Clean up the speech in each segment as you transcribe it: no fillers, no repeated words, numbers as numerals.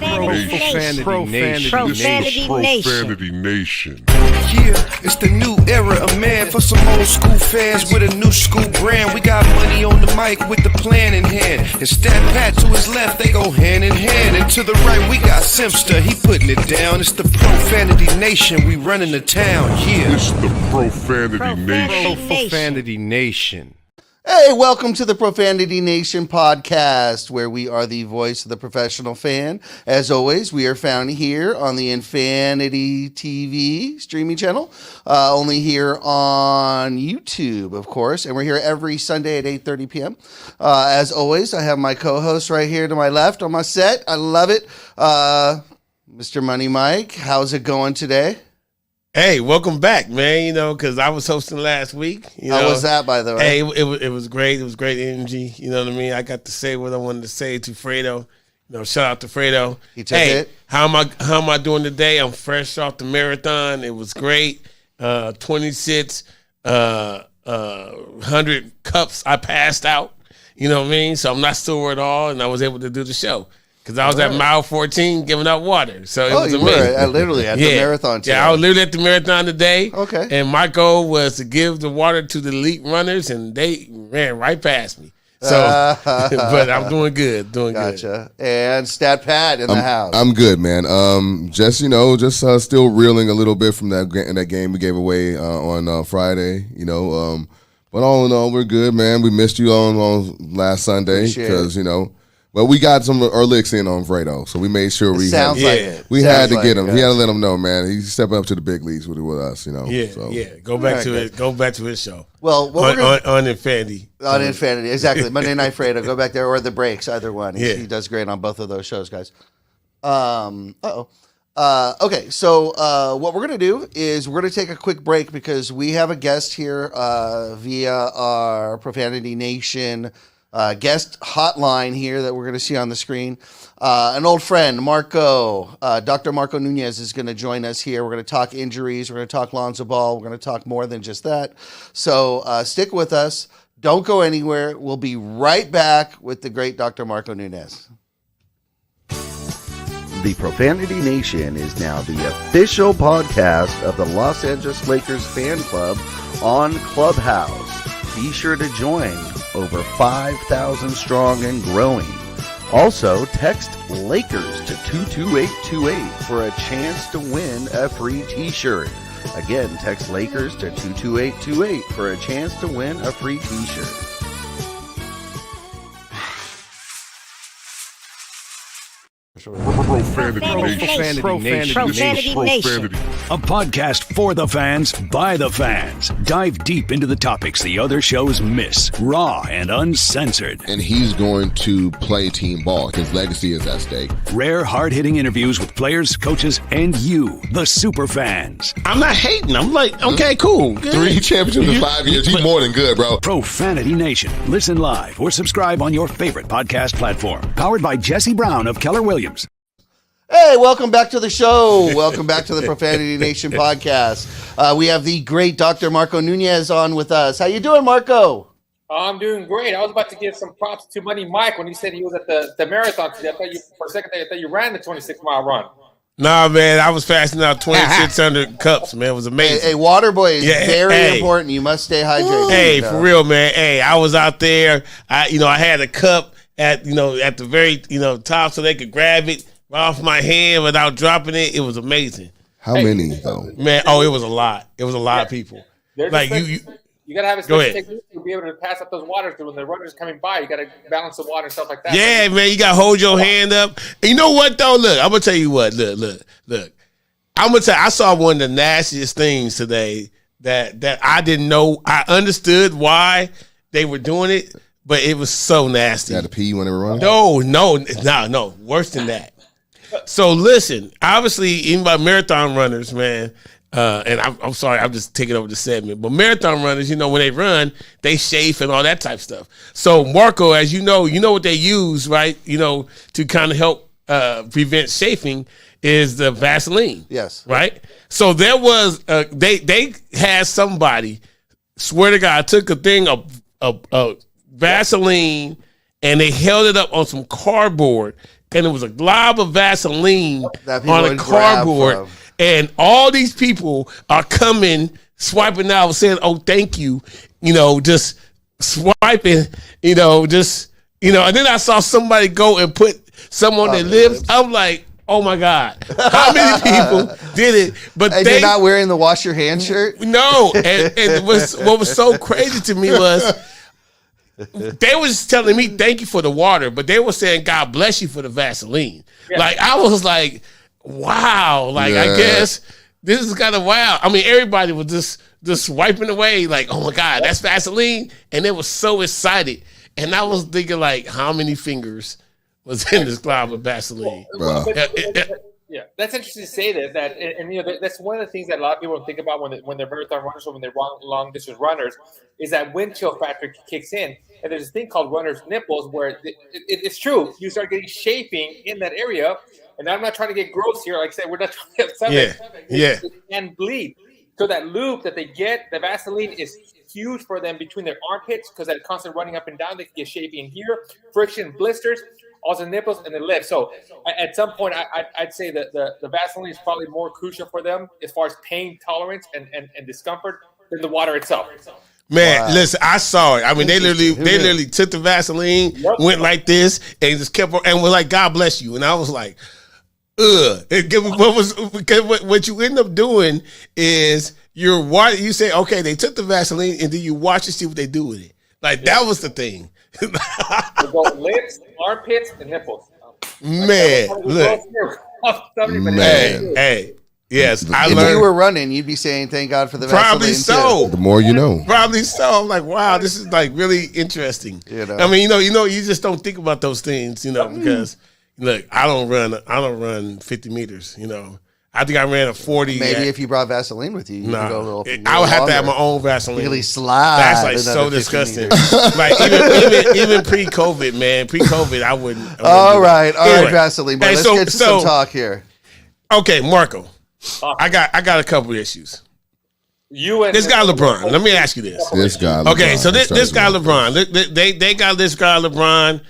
Profanity Nation. Yeah, it's the new era of man for some old school fans with a new school brand. We got money on the mic with the plan in hand. And Stat Pat to his left, they go hand in hand. And to the right, we got Simpster, he putting it down. It's the Profanity Nation, we running the town, yeah. It's the Profanity Nation. Profanity Nation. Hey, welcome to the Profanity Nation podcast, where we are the voice of the professional fan. As always, we are found here on the Infinity TV streaming channel, only here on YouTube, of course, and we're here every Sunday at 8:30 p.m. As always, I have my co-host right here to my left on my set. I love it. Mr. Money Mike, how's it going today? Hey, welcome back, man. You know, because I was hosting last week. How was that, by the way? Hey, it was great. It was great energy. You know what I mean? I got to say what I wanted to say to Fredo. You know, shout out to Fredo. He took it. How am I doing today? I'm fresh off the marathon. It was great. 26, 100 cups I passed out. You know what I mean? So I'm not sore at all, and I was able to do the show. Because I was at mile 14 giving out water. So it was amazing. Were literally at the marathon today. Yeah, I was literally at the marathon today. Okay. And my goal was to give the water to the elite runners, and they ran right past me. So, but I'm doing good. Gotcha. And Stat Pat in the house. I'm good, man. Just still reeling a little bit from that game we gave away on Friday. You know, but all in all, we're good, man. We missed you on last Sunday because But we got some licks in on Fredo, so we made sure we had to get him. He had to let him know, man. He's stepping up to the big leagues with us, Yeah. Go back to it. Go back to his show. Well, on Infinity. On Infinity, exactly. Monday Night Fredo. Go back there or the breaks, either one. He does great on both of those shows, guys. Okay, so what we're gonna do is we're gonna take a quick break because we have a guest here via our Profanity Nation guest hotline here that we're going to see on the screen. An old friend, Marco, Dr. Marco Nunez is going to join us here. We're going to talk injuries. We're going to talk Lonzo Ball. We're going to talk more than just that. So stick with us. Don't go anywhere. We'll be right back with the great Dr. Marco Nunez. The Profanity Nation is now the official podcast of the Los Angeles Lakers fan club on Clubhouse. Be sure to join. Over 5,000 strong and growing. Also, text Lakers to 22828 for a chance to win a free t-shirt. Again, text Lakers to 22828 for a chance to win a free t-shirt. Profanity Nation. A podcast for the fans, by the fans. Dive deep into the topics the other shows miss. Raw and uncensored. And he's going to play team ball. His legacy is at stake. Rare, hard-hitting interviews with players, coaches, and you, the super fans. I'm not hating. I'm like, okay, cool. Good. 3 championships in 5 years. He's more than good, bro. Profanity Nation. Listen live or subscribe on your favorite podcast platform. Powered by Jesse Brown of Keller Williams. Hey, welcome back to the show. Welcome back to the Profanity Nation podcast. We have the great Dr. Marco Nunez on with us. How you doing, Marco? I'm doing great. I was about to give some props to Money Mike when he said he was at the marathon today. For a second there, I thought you ran the 26-mile run. Nah, man, I was passing out 2,600 cups, man. It was amazing. Hey, water boy is very important. You must stay hydrated. Hey, for real, man. Hey, I was out there. I had a cup at the very top so they could grab it off my hand without dropping it. It was amazing. How many though? Man, it was a lot. It was a lot of people. Like you gotta have a special technique to be able to pass up those waters when the runners coming by. You gotta balance the water and stuff like that. Yeah, man, you gotta hold your hand up. And you know what though? Look, I'm gonna tell you what. Look. I'm gonna tell you, I saw one of the nastiest things today that I didn't know. I understood why they were doing it, but it was so nasty. You had to pee when they were running? No. Worse than that. So listen, obviously, even by marathon runners, man, and I'm sorry, I'm just taking over the segment, but marathon runners, when they run, they chafe and all that type of stuff. So Marco, as you know what they use, right? To kind of help prevent chafing is the Vaseline. Yes. Right. So there was they had somebody, swear to God, took a thing of Vaseline and they held it up on some cardboard and it was a glob of Vaseline That people on a would grab cardboard, from. and all these people are coming, swiping out, saying, "Oh, thank you," just swiping, and then I saw somebody go and put some on their lips. I'm like, oh my God, how many people did it? But And you're not wearing the wash your hand shirt? no, and what was so crazy to me was they was telling me thank you for the water, but they were saying God bless you for the Vaseline. Yeah. Like I was like, wow, like I Yeah. guess this is kind of wild. I mean, everybody was just wiping away, like, oh my God, that's Vaseline, and they were so excited. And I was thinking, like, how many fingers was in this glob of Vaseline? Bro. Yeah, that's interesting to say that, and that's one of the things that a lot of people don't think about when they're marathon runners or when they're long distance runners, is that wind chill factor kicks in, and there's this thing called runner's nipples where it's true, you start getting shaping in that area, and I'm not trying to get gross here, like I said, we're not trying to get stomach. It can bleed. So that loop that they get, the Vaseline is huge for them between their armpits because they're constantly running up and down. They can get shapy in here, friction, blisters, also nipples and the lips. So at some point, I'd say that the Vaseline is probably more crucial for them as far as pain tolerance and discomfort than the water itself. Man, listen, I saw it. I mean, they literally took the Vaseline, went like this, and just kept and was like, God bless you. And I was like, ugh. What you end up doing is you say, okay, they took the Vaseline, and then you watch and see what they do with it. Like, that was the thing. We go lips, armpits, and nipples. Man, look. Man. Hey. Yes, I If learned. you were running, you'd be saying thank God for the Probably Vaseline so. The more you know. Probably so. I'm like, wow, this is like really interesting. I mean, you just don't think about those things, because look, I don't run 50 meters, I think I ran a 40. Maybe if you brought Vaseline with you, you could go a little I would have to have longer. my own Vaseline. Really slide. That's like another so 50 disgusting. meters. Like even pre-COVID, man. Pre-COVID, I wouldn't. All right, Anyway. Vaseline. But Hey, let's get to some talk here. Okay, Marco. I got a couple issues. This guy LeBron. Let me ask you this. This guy. Okay, LeBron. so this That's guy right. LeBron. They got this guy LeBron.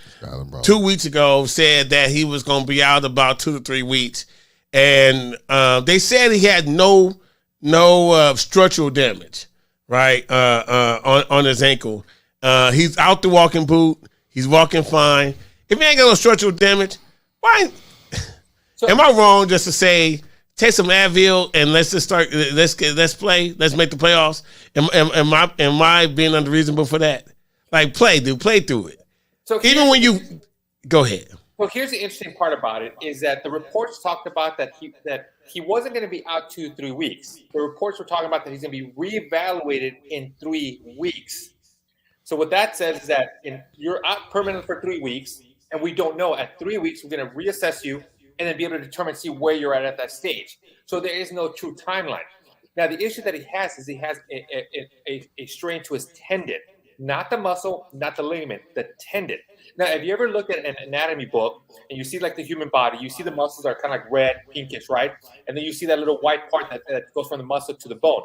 2 weeks ago said that he was going to be out about 2 to 3 weeks, and they said he had no structural damage, right, on his ankle. He's out the walking boot. He's walking fine. If he ain't got no structural damage, why? Am I wrong just to say take some Advil and let's just start? Let's play. Let's make the playoffs. Am I being unreasonable for that? Like play through it. So even when you go ahead. So here's the interesting part about it is that the reports talked about that he wasn't going to be out 2-3 weeks. The reports were talking about that he's going to be reevaluated in 3 weeks. So what that says is that you're out permanently for 3 weeks, and we don't know. At 3 weeks, we're going to reassess you and then be able to see where you're at that stage. So there is no true timeline. Now, the issue that he has is he has a strain to his tendon, not the muscle, not the ligament, the tendon. Now, have you ever looked at an anatomy book and you see like the human body, you see the muscles are kind of like red, pinkish, right? And then you see that little white part that goes from the muscle to the bone.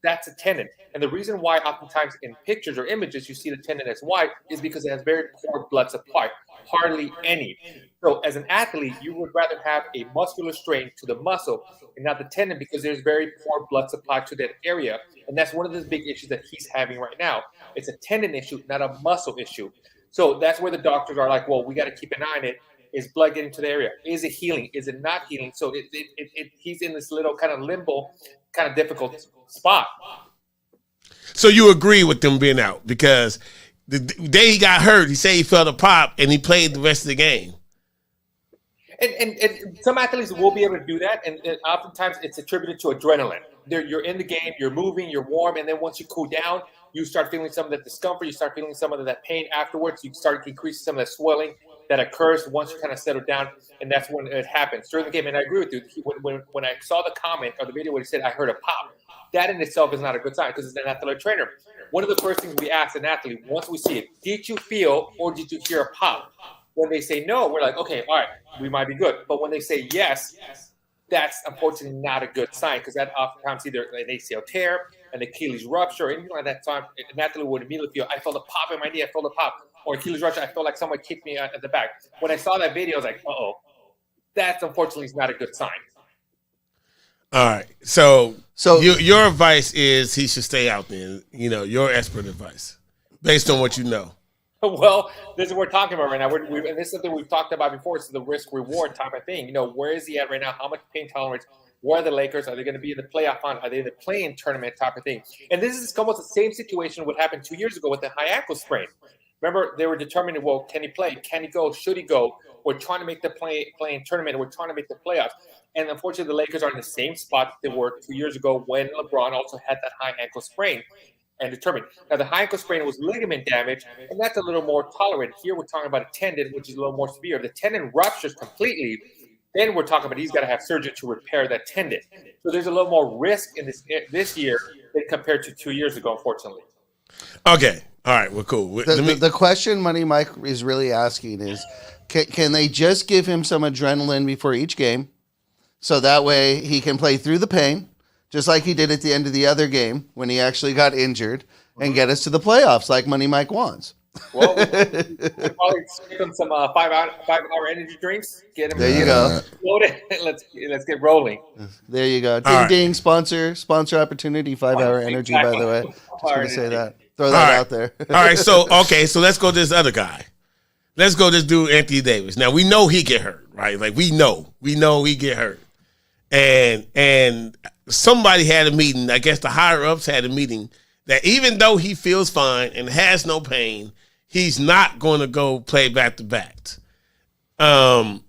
That's a tendon. And the reason why oftentimes in pictures or images you see the tendon as white is because it has very poor blood supply, hardly any. So as an athlete, you would rather have a muscular strain to the muscle and not the tendon because there's very poor blood supply to that area. And that's one of the big issues that he's having right now. It's a tendon issue, not a muscle issue. So that's where the doctors are like, well, we got to keep an eye on it. Is blood getting to the area? Is it healing? Is it not healing? So he's in this little kind of limbo, kind of difficult spot. So you agree with them being out because the day he got hurt, he said he felt a pop and he played the rest of the game. And some athletes will be able to do that, and oftentimes it's attributed to adrenaline. You're in the game, you're moving, you're warm, and then once you cool down, you start feeling some of that discomfort, you start feeling some of that pain afterwards, you start increasing some of that swelling that occurs once you kind of settle down, and that's when it happens during the game. And I agree with you. When I saw the comment or the video where he said, I heard a pop, that in itself is not a good sign because it's an athletic trainer. One of the first things we ask an athlete once we see it, did you feel or did you hear a pop? When they say no, we're like, okay, all right, we might be good. But when they say yes, that's unfortunately not a good sign because that oftentimes either an ACL tear, an Achilles rupture, or anything like that. Time an athlete would immediately feel, I felt a pop in my knee, I felt a pop. or Achilles rupture. I felt like someone kicked me at the back. When I saw that video, I was like, uh-oh, that's unfortunately not a good sign. All right. So your advice is he should stay out then. Your expert advice based on what you know. Well, this is what we're talking about right now. And this is something we've talked about before. It's the risk-reward type of thing. Where is he at right now? How much pain tolerance? Where are the Lakers? Are they going to be in the playoff hunt? Are they in the play-in tournament type of thing? And this is almost the same situation what happened 2 years ago with the high ankle sprain. Remember, they were determining, well, can he play? Can he go? Should he go? We're trying to make the play-in tournament. We're trying to make the playoffs. And unfortunately, the Lakers are in the same spot they were 2 years ago when LeBron also had that high ankle sprain and determined. Now, the high ankle sprain was ligament damage, and that's a little more tolerant. Here we're talking about a tendon, which is a little more severe. The tendon ruptures completely. Then we're talking about he's got to have surgery to repair that tendon. So there's a little more risk in this year than compared to 2 years ago, unfortunately. Okay. All right. Well, cool. The question Money Mike is really asking is, can they just give him some adrenaline before each game so that way he can play through the pain, just like he did at the end of the other game when he actually got injured, and get us to the playoffs like Money Mike wants? Well, we'll probably give him some 5 hour energy drinks. Get him. There you go. Loaded. Let's get rolling. There you go. Ding ding. Sponsor opportunity. 5 hour energy. By the way, just gonna say that. Throw that out there. All right. So let's go to this other guy. Let's go this dude Anthony Davis. Now we know he get hurt, right? Like we know he get hurt, and somebody had a meeting. I guess the higher ups had a meeting that even though he feels fine and has no pain, he's not going to go play back-to-backs. I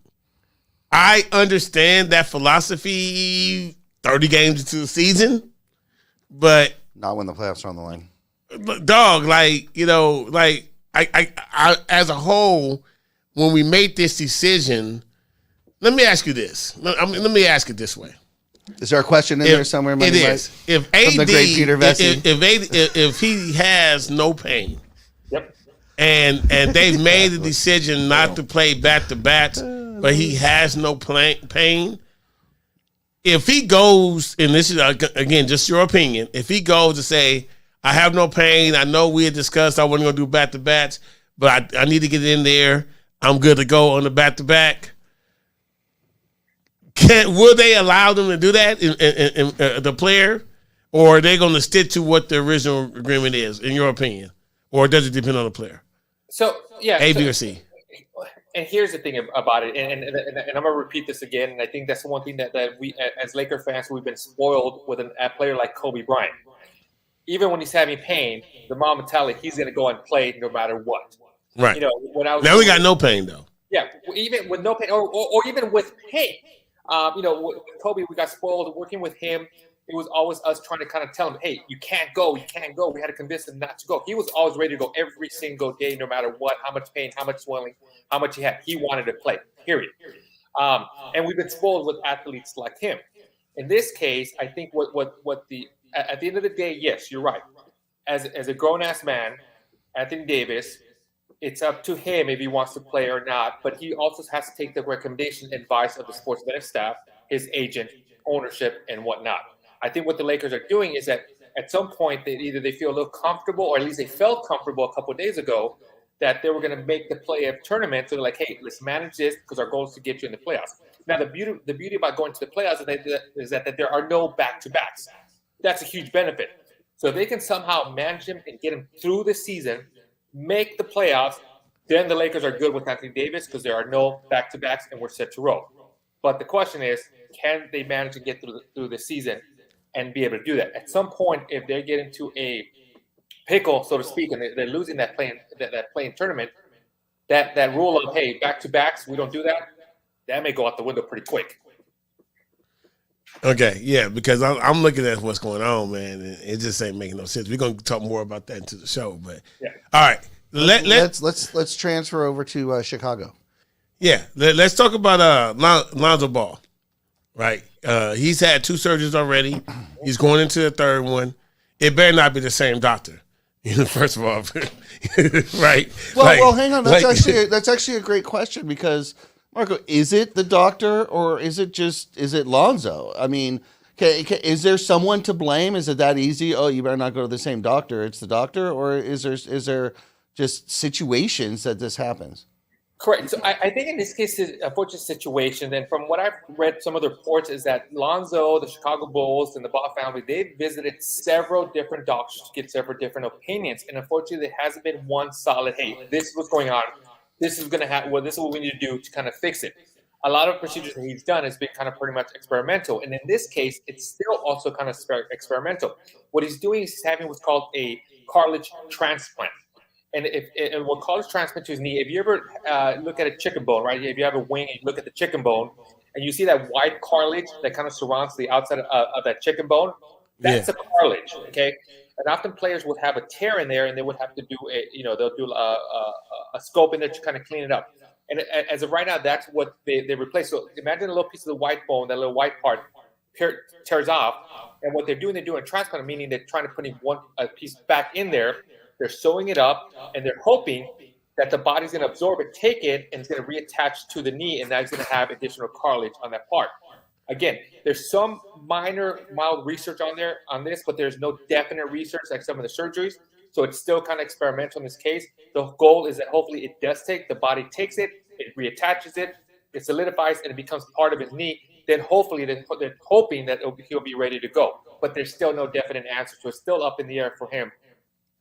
understand that philosophy 30 games into the season, but not when the playoffs are on the line. Dog, I as a whole, when we made this decision, let me ask you this. Let me ask it this way. Is there a question in there somewhere? It is. If AD, from the great Peter Vesey, if he has no pain, yep, and they've made the decision not to play back-to-backs, but he has no pain. If he goes, and this is again just your opinion, if he goes to say, "I have no pain. I know we had discussed I wasn't going to do back-to-backs, but I need to get in there. I'm good to go on the back-to-back." Will they allow them to do that, the player, or are they going to stick to what the original agreement is, in your opinion? Or does it depend on the player? So, yeah. A, B, or C? And here's the thing about it, and I'm going to repeat this again, and I think that's the one thing that we, as Laker fans, we've been spoiled with a player like Kobe Bryant. Even when he's having pain, the mom would tell him he's going to go and play no matter what. Right. Now we got no pain, though. Yeah, even with no pain, or even with pain. With Kobe, we got spoiled working with him. It was always us trying to kind of tell him, hey, you can't go. We had to convince him not to go. He was always ready to go every single day, no matter what, how much pain, how much swelling, how much he had. He wanted to play, period. And we've been spoiled with athletes like him. In this case, I think at the end of the day, yes, you're right. As a grown-ass man, Anthony Davis, it's up to him if he wants to play or not, but he also has to take the recommendation and advice of the sports betting staff, his agent, ownership, and whatnot. I think what the Lakers are doing is that at some point either they feel a little comfortable, or at least they felt comfortable a couple of days ago that they were going to make the playoff tournament. So they're like, hey, let's manage this because our goal is to get you in the playoffs. Now, the beauty about going to the playoffs is that there are no back-to-backs. That's a huge benefit. So if they can somehow manage him and get him through the season, make the playoffs, then the Lakers are good with Anthony Davis because there are no back-to-backs and we're set to roll. But the question is, can they manage to get through the season and be able to do that? At some point, if they get into a pickle, so to speak, and they're losing that playing tournament, that rule of, hey, back-to-backs, we don't do that, that may go out the window pretty quick. Okay, yeah, because I'm looking at what's going on, man, and it just ain't making no sense. We're going to talk more about that into the show, but yeah. All right. Let's transfer over to Chicago. Yeah, let's talk about Lonzo Ball. Right, he's had 2 surgeries already. He's going into the 3rd one. It better not be the same doctor. First of all, right? Well, hang on. That's actually a great question because Marco, is it the doctor or is it Lonzo? I mean, is there someone to blame? Is it that easy? Oh, you better not go to the same doctor. It's the doctor, or is there just situations that this happens. Correct. So I think in this case, it's a fortunate situation. And from what I've read, some of the reports is that Lonzo, the Chicago Bulls, and the Ball family, they've visited several different doctors to get several different opinions. And unfortunately, there hasn't been one solid, hey, this is what's going on. This is going to happen. Well, this is what we need to do to kind of fix it. A lot of procedures that he's done has been kind of pretty much experimental. And in this case, it's still also kind of experimental. What he's doing is he's having what's called a cartilage transplant. And what cartilage transplant to his knee, if you ever look at a chicken bone, right? If you have a wing and you look at the chicken bone and you see that white cartilage that kind of surrounds the outside of that chicken bone, that's a cartilage, okay? And often players would have a tear in there and they would have to do they'll do a scope in there to kind of clean it up. And as of right now, that's what they replace. So imagine a little piece of the white bone, that little white part tears off. And what they're doing a transplant, meaning they're trying to put a piece back in there. They're sewing it up, and they're hoping that the body's going to absorb it, take it, and it's going to reattach to the knee, and that's going to have additional cartilage on that part. Again, there's some mild research on this, but there's no definite research like some of the surgeries. So it's still kind of experimental in this case. The goal is that hopefully it does take, the body takes it, it reattaches it, it solidifies, and it becomes part of his knee. Then hopefully they're hoping that he'll be ready to go. But there's still no definite answer. So it's still up in the air for him.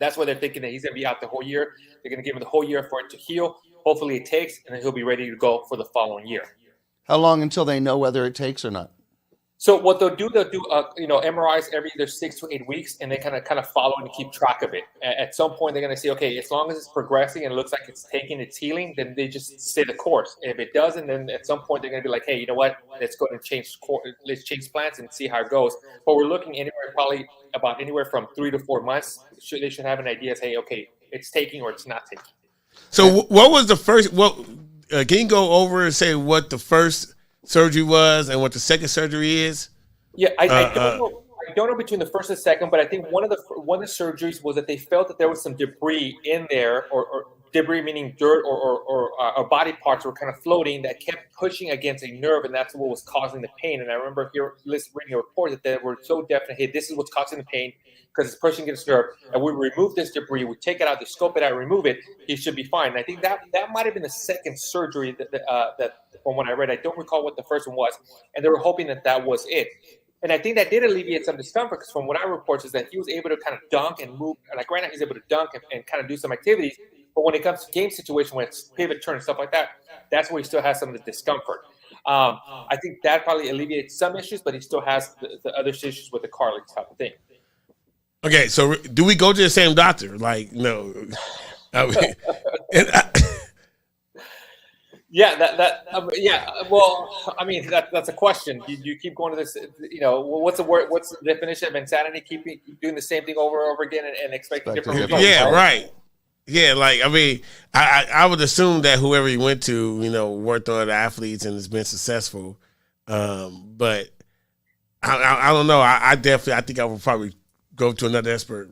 That's why they're thinking that he's going to be out the whole year. They're going to give him the whole year for it to heal. Hopefully it takes, and then he'll be ready to go for the following year. How long until they know whether it takes or not? So what they'll do MRIs every either 6 to 8 weeks, and they kind of follow and keep track of it. At some point, they're going to say, okay, as long as it's progressing and it looks like it's taking, it's healing, then they just stay the course. And if it doesn't, then at some point they're going to be like, hey, you know what? Let's go and let's change plans and see how it goes. But we're looking anywhere from 3 to 4 months. They should have an idea. Say, okay, it's taking or it's not taking. So what was the first? Can you go over and say what the first surgery was and what the second surgery is? Yeah, I don't know. I don't know between the first and second, but I think one of the surgeries was that they felt that there was some debris in there, or debris meaning dirt or body parts were kind of floating that kept pushing against a nerve, and that's what was causing the pain. And I remember reading a report that they were so definite, hey, this is what's causing the pain because it's pushing against nerve, and we remove this debris, we take it out, they scope it out, remove it, he should be fine. And I think that might have been the second surgery that from what I read. I don't recall what the first one was, and they were hoping that was it. And I think that did alleviate some discomfort because from what I report is that he was able to kind of dunk and move. Like right now, he's able to dunk and kind of do some activities. But when it comes to game situation, when it's pivot, turn, and stuff like that, that's where he still has some of the discomfort. I think that probably alleviates some issues, but he still has the other issues with the cartilage type of thing. Okay, so do we go to the same doctor? Like, no. I mean, yeah. Well, I mean, that's a question. You keep going to this, what's the word? What's the definition of insanity? Keep doing the same thing over and over again and expecting different results. Yeah, right. Yeah, like, I mean, I would assume that whoever he went to, worked on the athletes and has been successful. But I don't know. I think I would probably go to another expert.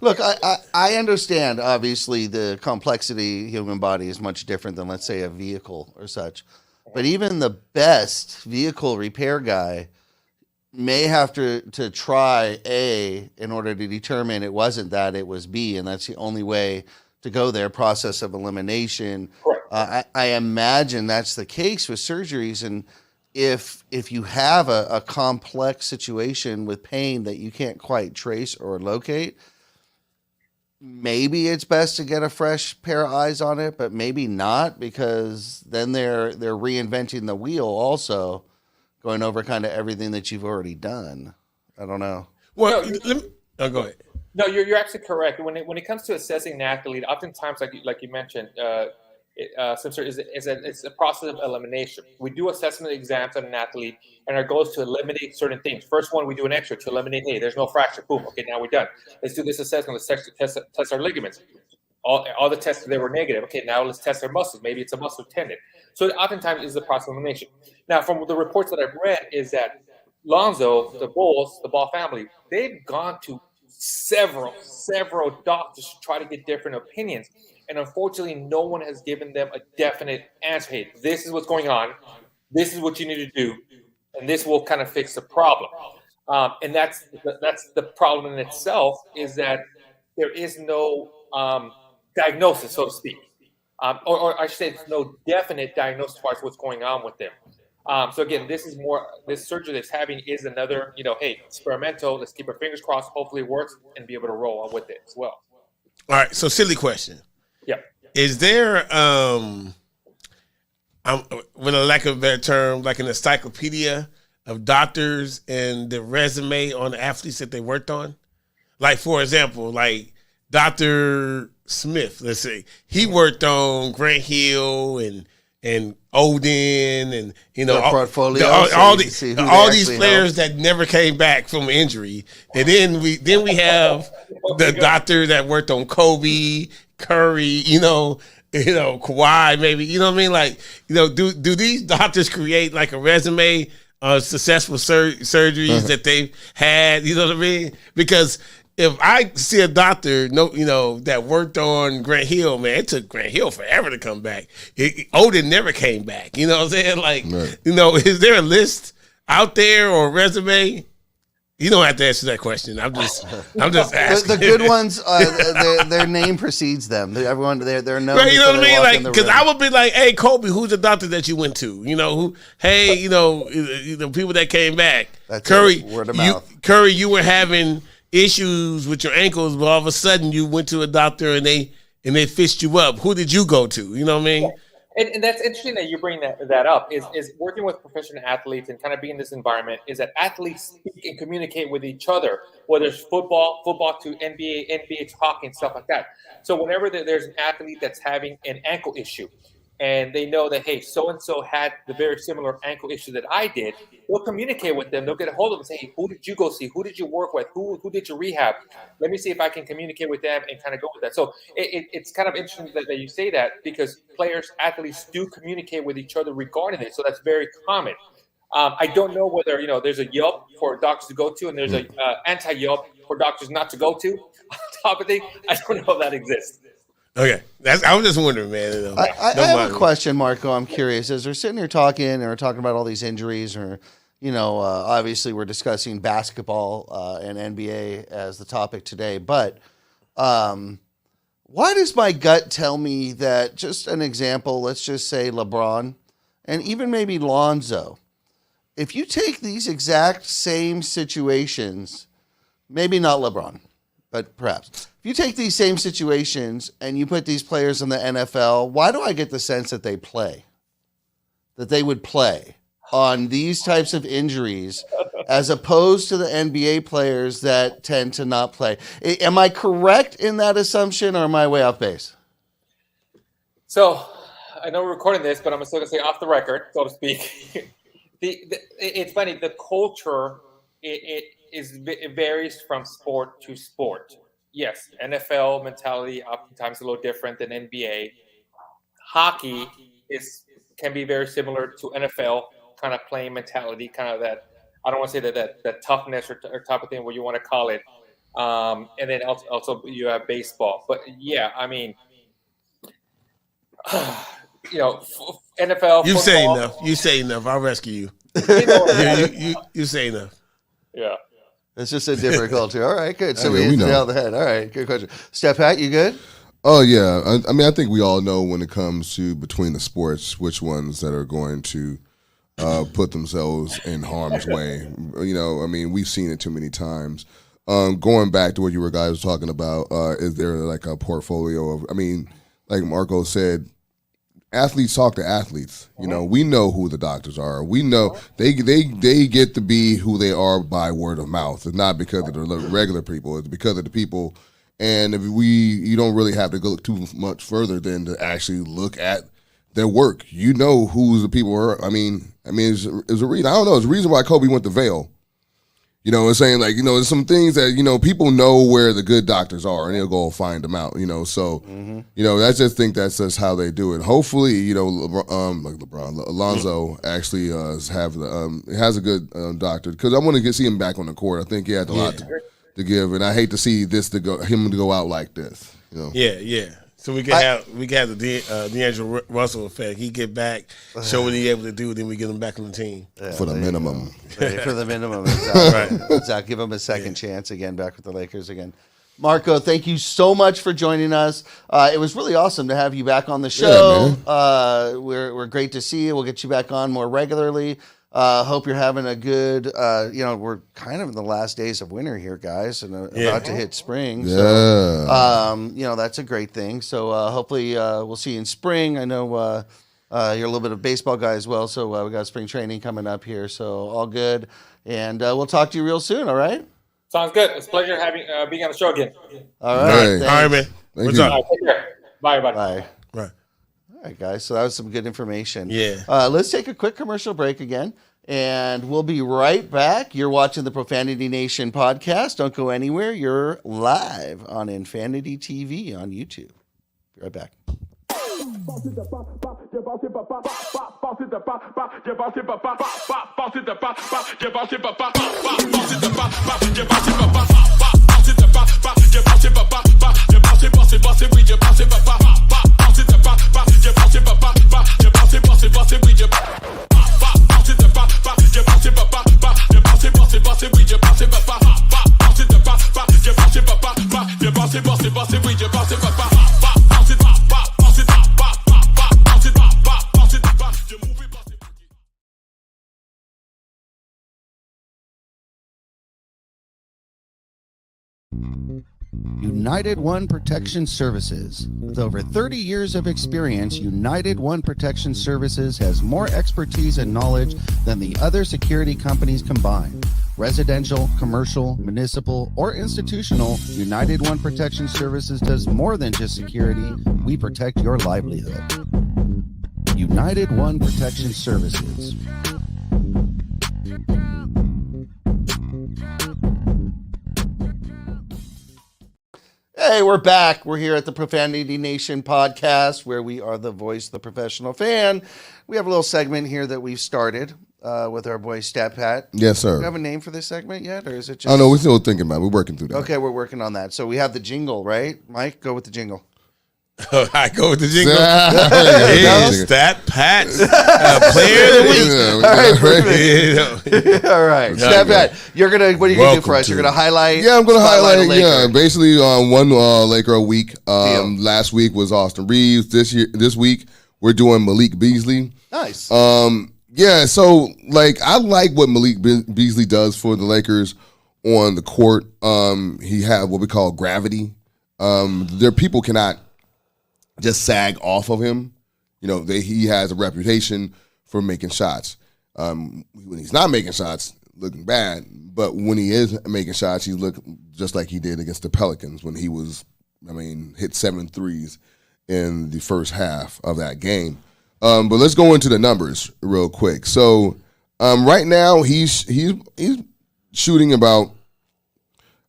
Look, I understand, obviously, the complexity of the human body is much different than, let's say, a vehicle or such. But even the best vehicle repair guy may have to try A in order to determine it wasn't that, it was B, and that's the only way to go there, process of elimination. I imagine that's the case with surgeries, and if you have a complex situation with pain that you can't quite trace or locate, maybe it's best to get a fresh pair of eyes on it, but maybe not, because then they're reinventing the wheel also, going over kind of everything that you've already done. I don't know. Well, go ahead. No, you're absolutely correct. When it comes to assessing an athlete, oftentimes, like you mentioned, it's a process of elimination. We do assessment exams on an athlete, and our goal is to eliminate certain things. First one, we do an X-ray to eliminate, hey, there's no fracture. Boom. Okay, now we're done. Let's do this assessment. Let's test our ligaments. All the tests, they were negative. Okay, now let's test our muscles. Maybe it's a muscle tendon. So oftentimes is the process of elimination. Now, from the reports that I've read is that Lonzo, the Bulls, the Ball family, they've gone to several doctors to try to get different opinions. And unfortunately, no one has given them a definite answer. Hey, this is what's going on. This is what you need to do. And this will kind of fix the problem. And that's the problem in itself, is that there is no diagnosis, so to speak. Or I should say, there's no definite diagnosis as far as what's going on with them. So again, this surgery that's having is another, hey, experimental. Let's keep our fingers crossed. Hopefully it works and be able to roll on with it as well. All right. So silly question. Yeah. Is there, with a lack of a better term, like an encyclopedia of doctors and the resume on the athletes that they worked on? Like, for example, like Dr. Smith, let's say, he worked on Grant Hill and Odin and portfolio, all these players that never came back from injury. And then we have the doctor that worked on Kobe, Curry, Kawhi, maybe, you know what I mean? Like, do these doctors create like a resume of successful surgeries that they've had? You know what I mean? Because if I see a doctor, that worked on Grant Hill, man, it took Grant Hill forever to come back. Odin never came back. You know what I'm saying? Like, right. Is there a list out there or a resume? You don't have to answer that question. I'm just asking. The good ones, their name precedes them. Everyone, they're known. Right, you know what I mean? Like, because I would be like, "Hey, Kobe, who's the doctor that you went to? Hey, people that came back. That's Curry, word of mouth. Curry, you were having issues with your ankles, but all of a sudden you went to a doctor and they fixed you up. Who did you go to? You know what I mean?" And that's interesting that you bring that up, is working with professional athletes and kind of being in this environment, is that athletes speak and communicate with each other, whether it's football to NBA to hockey and stuff like that. So whenever there's an athlete that's having an ankle issue and they know that, hey, so-and-so had the very similar ankle issue that I did, they'll communicate with them. They'll get a hold of them and say, hey, who did you go see? Who did you work with? Who did you rehab? Let me see if I can communicate with them and kind of go with that. So it's kind of interesting that you say that, because athletes do communicate with each other regarding it. So that's very common. I don't know whether, there's a Yelp for doctors to go to and there's a anti-Yelp for doctors not to go to. On top of thing, I don't know if that exists. Okay, I was just wondering, man. I have a question, Marco. I'm curious. As we're sitting here talking about all these injuries, or obviously we're discussing basketball and NBA as the topic today, but why does my gut tell me that, just an example, let's just say LeBron and even maybe Lonzo, if you take these exact same situations, maybe not LeBron, but perhaps, if you take these same situations and you put these players in the NFL, why do I get the sense that they would play on these types of injuries as opposed to the NBA players that tend to not play? Am I correct in that assumption, or am I way off base? So I know we're recording this, but I'm still going to say off the record, so to speak. It's funny, the culture, it varies from sport to sport. Yes, NFL mentality oftentimes a little different than NBA. Hockey can be very similar to NFL kind of playing mentality, kind of that, I don't want to say that toughness or type of thing, what you want to call it. And then also you have baseball. But yeah, I mean, NFL. You football, say enough. You say enough. I'll rescue you. You say enough. Yeah. It's just a different culture. All right, good. So we hit the know. nail on the head. All right, good question. Steph Pat, you good? Oh, yeah. I mean, I think we all know when it comes to between the sports, which ones that are going to put themselves in harm's way. I mean, we've seen it too many times. Going back to what you guys were talking about, is there like a portfolio of, I mean, like Marco said, athletes talk to athletes. We know who the doctors are. We know they get to be who they are by word of mouth. It's not because of the regular people. It's because of the people. And you don't really have to go too much further than to actually look at their work. You know who the people are. I mean, it's a reason. I don't know. It's a reason why Kobe went to Vail. It's saying, like, there's some things that, people know where the good doctors are and they'll go find them out, so, I just think that's just how they do it. Hopefully, Alonzo actually has a good doctor, because I want to see him back on the court. I think he had a lot to give, and I hate to see him to go out like this, Yeah. So we can have the D'Angelo Russell effect. He get back, show what he's able to do, then we get him back on the team. Yeah, for the minimum. For the minimum, exactly. Right. Exactly. Give him a second chance again, back with the Lakers again. Marco, thank you so much for joining us. It was really awesome to have you back on the show. Yeah, We're great to see you. We'll get you back on more regularly. Hope you're having a good, we're kind of in the last days of winter here, guys, and about to hit spring. Yeah. So, that's a great thing. So hopefully we'll see you in spring. I know you're a little bit of baseball guy as well, so we got spring training coming up here. So all good. And we'll talk to you real soon, all right? Sounds good. It's a pleasure being on the show again. All right. Right. All right, man. What's you. up? All right, take care. Bye, everybody. Bye. Right. All right, guys. So that was some good information. Yeah. Let's take a quick commercial break again, and we'll be right back. You're watching the Profanity Nation podcast. Don't go anywhere. You're live on Infinity TV on YouTube. Be right back. United One Protection Services. With over 30 years of experience, United One Protection Services has more expertise and knowledge than the other security companies combined. Residential, commercial, municipal, or institutional, United One Protection Services does more than just security. We protect your livelihood. United One Protection Services. Hey, we're back. We're here at the Profanity Nation podcast, where we are the voice of the professional fan. We have a little segment here that we've started with our boy Stat Pat. Yes, sir. Do you have a name for this segment yet, or is it just? Oh no, we're still thinking about it. We're working through that. Okay, we're working on that. So we have the jingle, right? Mike, go with the jingle. I go with the jingle. Yeah. Stat Pat, player of the week. All right, perfect. All right, Okay. Stat Pat, what are you gonna do Welcome for us? to You're gonna highlight. Yeah, I'm going to spotlight a highlight. Laker. Yeah, basically one Laker a week. Deal. Last week was Austin Reeves. This week we're doing Malik Beasley. Nice. Yeah, so I like what Malik Beasley does for the Lakers on the court. He had what we call gravity. Their people cannot just sag off of him. He has a reputation for making shots. When he's not making shots, looking bad. But when he is making shots, he look just like he did against the Pelicans when he hit 7 threes in the first half of that game. But let's go into the numbers real quick. So right now he's shooting about,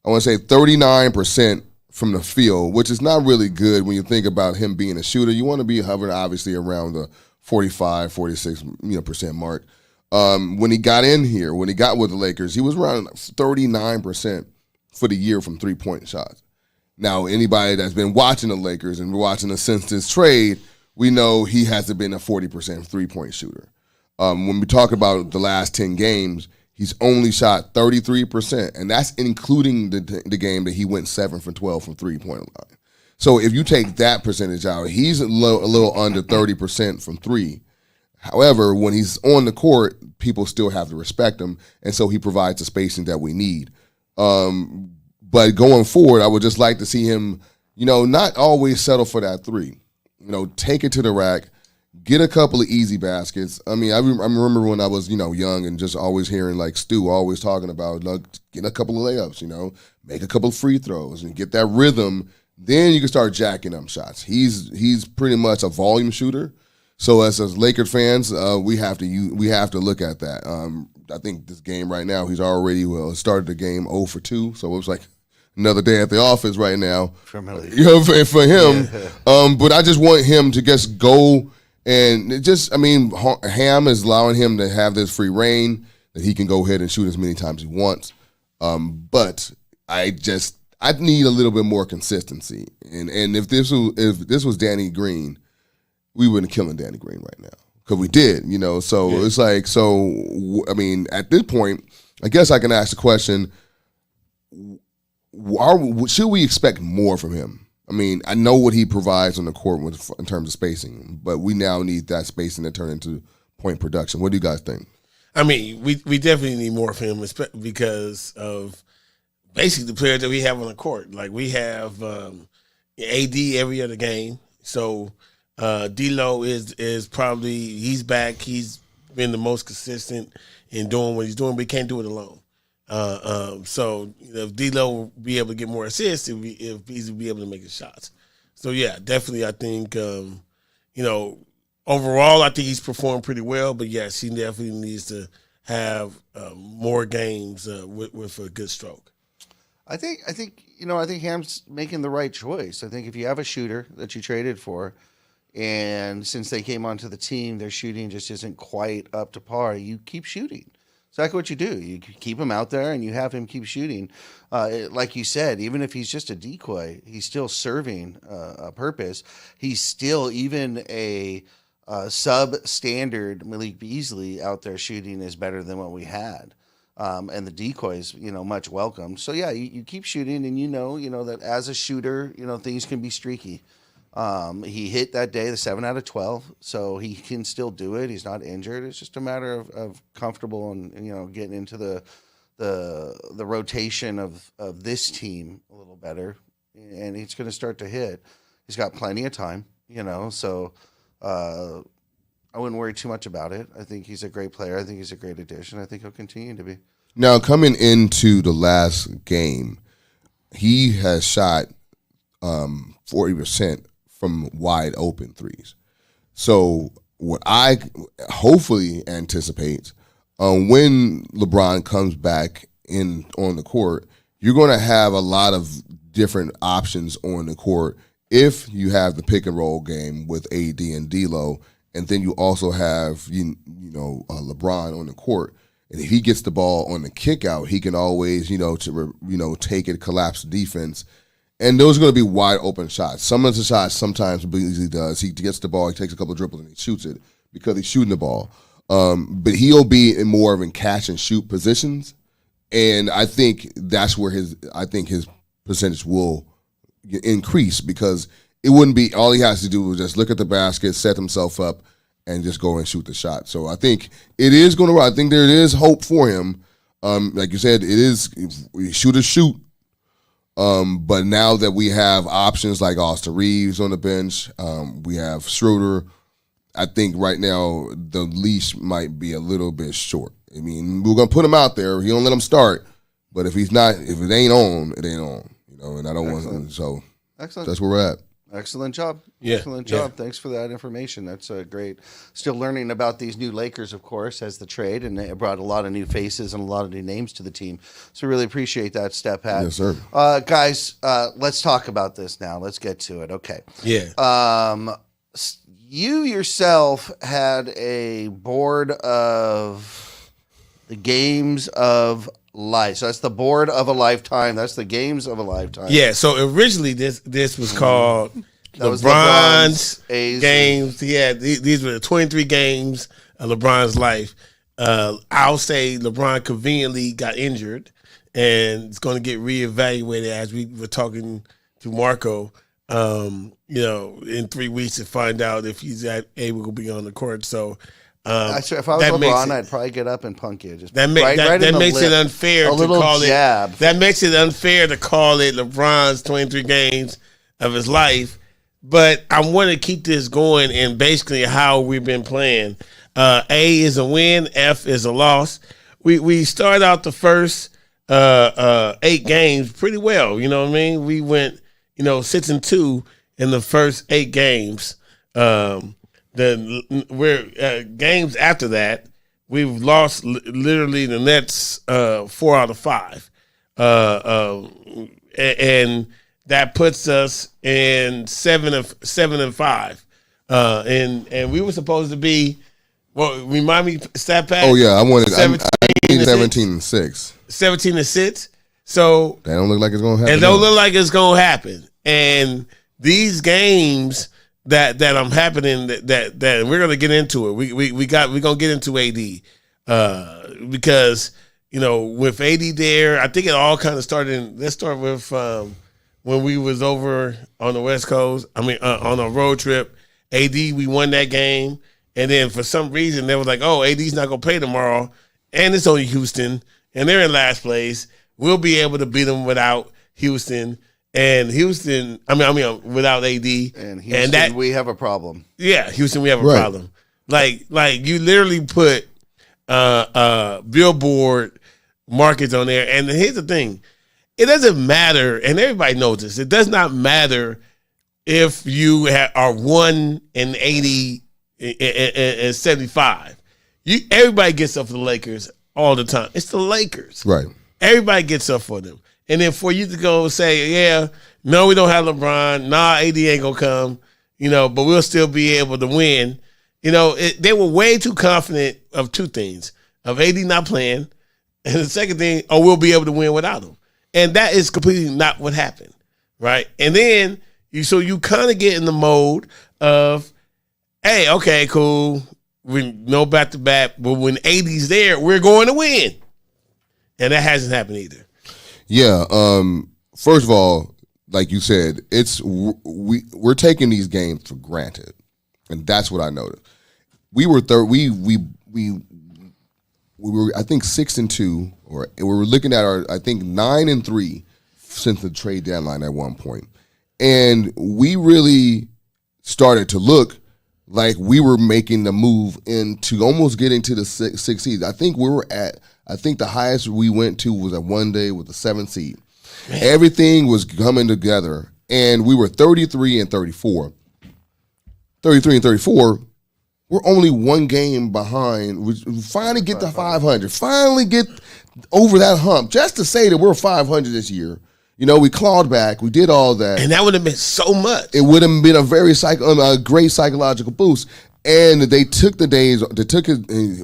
I want to say 39% from the field, which is not really good when you think about him being a shooter. You want to be hovering obviously around the 45, 46% mark. When he got with the Lakers, he was around 39% for the year from 3-point shots. Now, anybody that's been watching the Lakers and watching us since this trade, we know he hasn't been a 40% 3-point shooter. When we talk about the last 10 games, he's only shot 33%, and that's including the game that he went 7 for 12 from 3-point line. So if you take that percentage out, he's a little under 30% from 3. However, when he's on the court, people still have to respect him, and so he provides the spacing that we need. But going forward, I would just like to see him, not always settle for that 3. Take it to the rack, get a couple of easy baskets. I remember when I was, young and just always hearing Stu always talking about get a couple of layups, make a couple of free throws and get that rhythm. Then you can start jacking up shots. He's pretty much a volume shooter. So as Lakers fans, we have to look at that. I think this game right now, he's already started the game 0 for 2. So it was like another day at the office right now. For him. Yeah. But I just want him to just go and Ham is allowing him to have this free reign that he can go ahead and shoot as many times as he wants. But I need a little bit more consistency. And if this was Danny Green, we wouldn't killing Danny Green right now because we did, So yeah. It's at this point, I guess I can ask the question: should we expect more from him? I mean, I know what he provides on the court in terms of spacing, but we now need that spacing to turn into point production. What do you guys think? I mean, we definitely need more of him because of basically the players that we have on the court. Like we have AD every other game, so D'Lo is probably he's back. He's been the most consistent in doing what he's doing, but he can't do it alone. So if D'Lo will be able to get more assists, if he's be able to make the shots. So yeah, definitely I think overall I think he's performed pretty well. But yes, he definitely needs to have more games with a good stroke. I think Ham's making the right choice. I think if you have a shooter that you traded for, and since they came onto the team, their shooting just isn't quite up to par, you keep shooting. Exactly what you do. You keep him out there and you have him keep shooting. Like you said, even if he's just a decoy, he's still serving a purpose. He's still even a substandard Malik Beasley out there shooting is better than what we had. And the decoys, much welcome. So yeah, you keep shooting, and you know that as a shooter, things can be streaky. He hit that day the 7 out of 12, so he can still do it. He's not injured. It's just a matter of comfortable and getting into the rotation of this team a little better, and he's going to start to hit. He's got plenty of time, so I wouldn't worry too much about it. I think he's a great player. I think he's a great addition. I think he'll continue to be. Now, coming into the last game, he has shot 40% from wide open threes. So what I hopefully anticipate when LeBron comes back in on the court, you're going to have a lot of different options on the court if you have the pick and roll game with AD and D'Lo, and then you also have LeBron on the court. And if he gets the ball on the kick out, he can always take it, collapse the defense. And those are going to be wide open shots. Some of the shots sometimes Beasley does. He gets the ball, he takes a couple of dribbles, and he shoots it because he's shooting the ball. But he'll be in more of in catch and shoot positions, and I think that's where his percentage will increase, because it wouldn't be all he has to do is just look at the basket, set himself up, and just go and shoot the shot. So I think it is going to. I think there is hope for him. Like you said, it is shoot. But now that we have options like Austin Reeves on the bench, we have Schroeder, I think right now the leash might be a little bit short. I mean, we're gonna put him out there. He don't let him start, but if it ain't on, it ain't on. And I don't want. So excellent. That's where we're at. Excellent job. Yeah. Excellent job. Thanks for that information. That's great. Still learning about these new Lakers, of course, as the trade, and it brought a lot of new faces and a lot of new names to the team. So really appreciate that, Step Hat. Yes, sir. Guys, let's talk about this now. Let's get to it. Okay. Yeah. You yourself had a board of the games of life. So that's the board of a lifetime. That's the games of a lifetime. Yeah. So originally this was called LeBron's games. Yeah. These were the 23 games of LeBron's life. I'll say LeBron conveniently got injured and it's going to get reevaluated, as we were talking to Marco, in 3 weeks to find out if he's able to be on the court. So, if I was LeBron, I'd probably get up and punk you. Just that makes it unfair to call jab. That makes it unfair to call it LeBron's 23 games of his life. But I want to keep this going, and basically how we've been playing. A is a win, F is a loss. We started out the first 8 games pretty well. You know what I mean? We went 6-2 in the first 8 games. Games after that, we've lost literally the next 4 out of 5, and that puts us in 7 and 5, and we were supposed to be. Well, remind me, Stat Pack. Oh yeah, I wanted 17 and 6. 17 and 6. So that don't look like it's gonna happen. It don't look like it's gonna happen. And these games that I'm happening that we're gonna get into it. We're gonna get into AD because with AD there, I think it all kind of started. Let's start with when we was over on the West Coast. On a road trip. AD, we won that game, and then for some reason they was like, "Oh, AD's not gonna play tomorrow," and it's only Houston, and they're in last place. We'll be able to beat them without Houston. And Houston, without AD, and Houston, we have a problem. Yeah, Houston, we have a problem. Like you literally put billboard markets on there. And here's the thing: it doesn't matter, and everybody knows this. It does not matter if you are 1-80 and 75. Everybody gets up for the Lakers all the time. It's the Lakers, right? Everybody gets up for them. And then for you to go say, yeah, no, we don't have LeBron. Nah, AD ain't going to come, but we'll still be able to win. They were way too confident of two things, of AD not playing, and the second thing, we'll be able to win without him. And that is completely not what happened, right? And then, you kind of get in the mode of, hey, okay, cool. We know back-to-back, but when AD's there, we're going to win. And that hasn't happened either. Yeah. First of all, like you said, we're taking these games for granted, and that's what I noticed. We were we were I think 6-2, or we were looking at our 9-3 since the trade deadline at one point, and we really started to look like we were making the move into almost getting to the six seed. I think the highest we went to was at one day with the 7th seed. Man. Everything was coming together, and we were 33 and 34. 33 and 34, we're only one game behind. We finally get to 500. Finally get over that hump, just to say that we're 500 this year. We clawed back. We did all that. And that would have been so much. It would have been a great psychological boost. And they took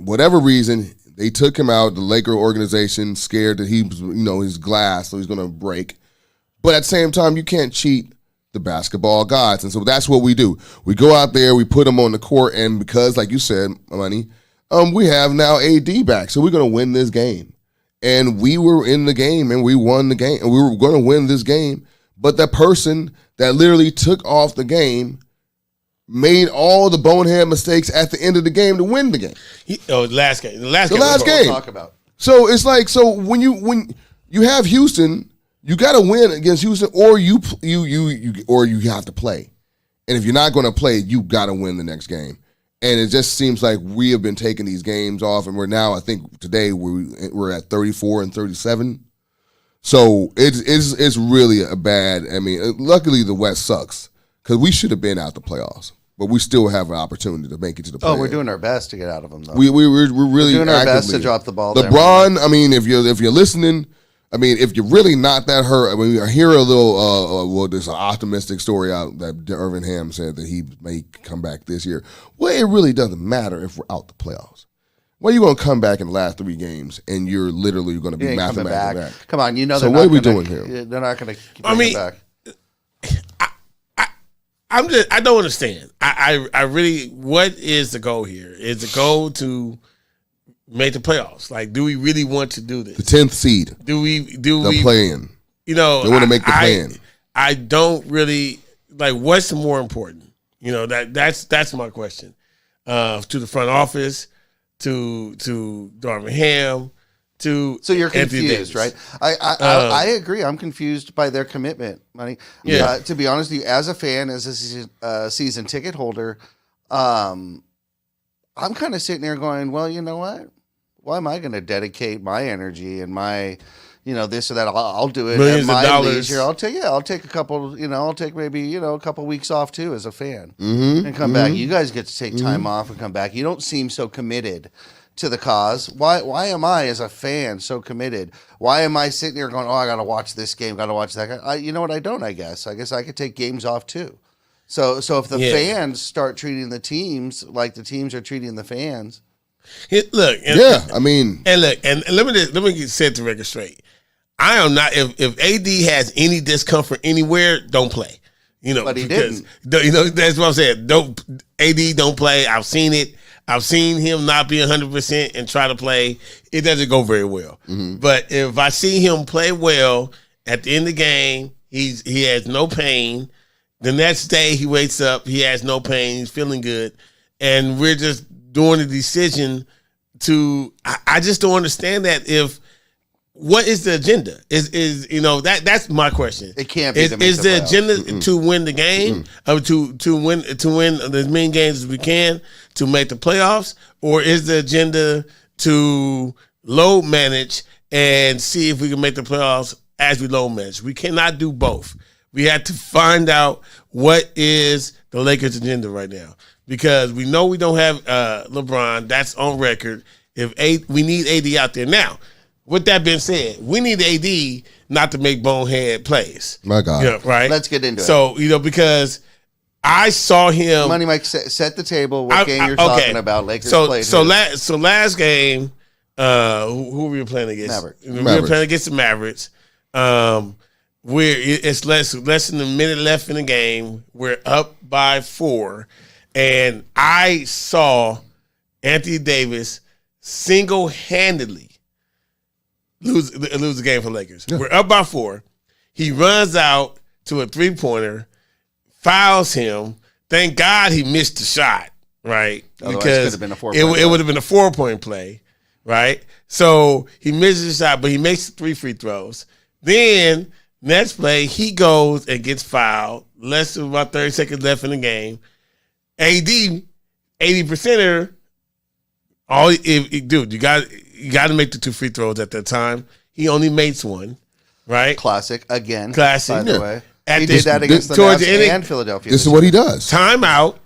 whatever reason, they took him out. The Laker organization scared that he was, he's glass, so he's going to break. But at the same time, you can't cheat the basketball gods. And so that's what we do. We go out there, we put him on the court, and because, like you said, Money, we have now AD back. So we're going to win this game. And we were in the game, and we won the game, and we were going to win this game. But the person that literally took off the game made all the bonehead mistakes at the end of the game to win the game. The last game. The last game. We'll talk about. So it's like, when you have Houston, you got to win against Houston, or you have to play. And if you're not going to play, you got to win the next game. And it just seems like we have been taking these games off, and we're now, I think today we're at 34 and 37. So it's really a bad. Luckily the West sucks because we should have been out the playoffs, but we still have an opportunity to make it to the playoffs. Oh, we're doing our best to get out of them, though. We're really doing our best to drop the ball. LeBron, if you're listening. If you're really not that hurt, I hear a little, there's an optimistic story out that Irvin Ham said that he may come back this year. Well, it really doesn't matter if we're out the playoffs. Well, you're going to come back in the last 3 games, and you're literally going to be mathematically back. Come on, So what are we doing here? They're not going to keep back. I don't understand. I really, what is the goal here? Is the goal to make the playoffs? Like, do we really want to do this? The 10th seed. Do we play in? They want to make the play in. I don't really like. What's more important? That's my question. To the front office, to Darvin Ham, to so you're confused, right? I agree. I'm confused by their commitment, Money. Yeah. To be honest with you, as a fan, as a season ticket holder, I'm kind of sitting there going, well, you know what? Why am I going to dedicate my energy and my, this or that? I'll do it millions at my of dollars. leisure. I'll take a couple, I'll take maybe, a couple weeks off too as a fan and come back. You guys get to take time off and come back. You don't seem so committed to the cause. Why am I as a fan so committed? Why am I sitting there going, I got to watch this game, got to watch that? You know what? I don't, I guess. I guess I could take games off too. So if the fans start treating the teams like the teams are treating the fans. And let me set the record straight. I am not, if AD has any discomfort anywhere, don't play. But he didn't. That's what I'm saying. AD don't play. I've seen it. I've seen him not be 100% and try to play. It doesn't go very well. But if I see him play well at the end of the game, he has no pain. The next day he wakes up, he has no pain, he's feeling good, and we're just doing the decision to. I just don't understand that. If what is the agenda? Is that's my question. It can't be. Is the agenda to win the game, to win as many games as we can to make the playoffs, or is the agenda to load manage and see if we can make the playoffs as we load manage? We cannot do both. We have to find out what is the Lakers' agenda right now, because we know we don't have LeBron. That's on record. We need AD out there now. With that being said, we need AD not to make bonehead plays. My God, right? Let's get into it. So because I saw him. Money Mike, set the table. What game you're talking about? Lakers played. So last game, who were we playing against? Mavericks. We were playing against the Mavericks. It's less than a minute left in the game. We're up by 4, and I saw Anthony Davis single-handedly lose the game for Lakers. Yeah. We're up by 4. He runs out to a 3-pointer, fouls him. Thank God he missed the shot, right? Otherwise, because it would have been a 4-point play, right? So he misses the shot, but he makes 3 free throws. Then next play, he goes and gets fouled. Less than about 30 seconds left in the game. AD, 80%er. Dude, you got to make the 2 free throws at that time. He only makes 1, right? Classic again. By the way, he did that against the Nets and Philadelphia. This is what he does. Time out.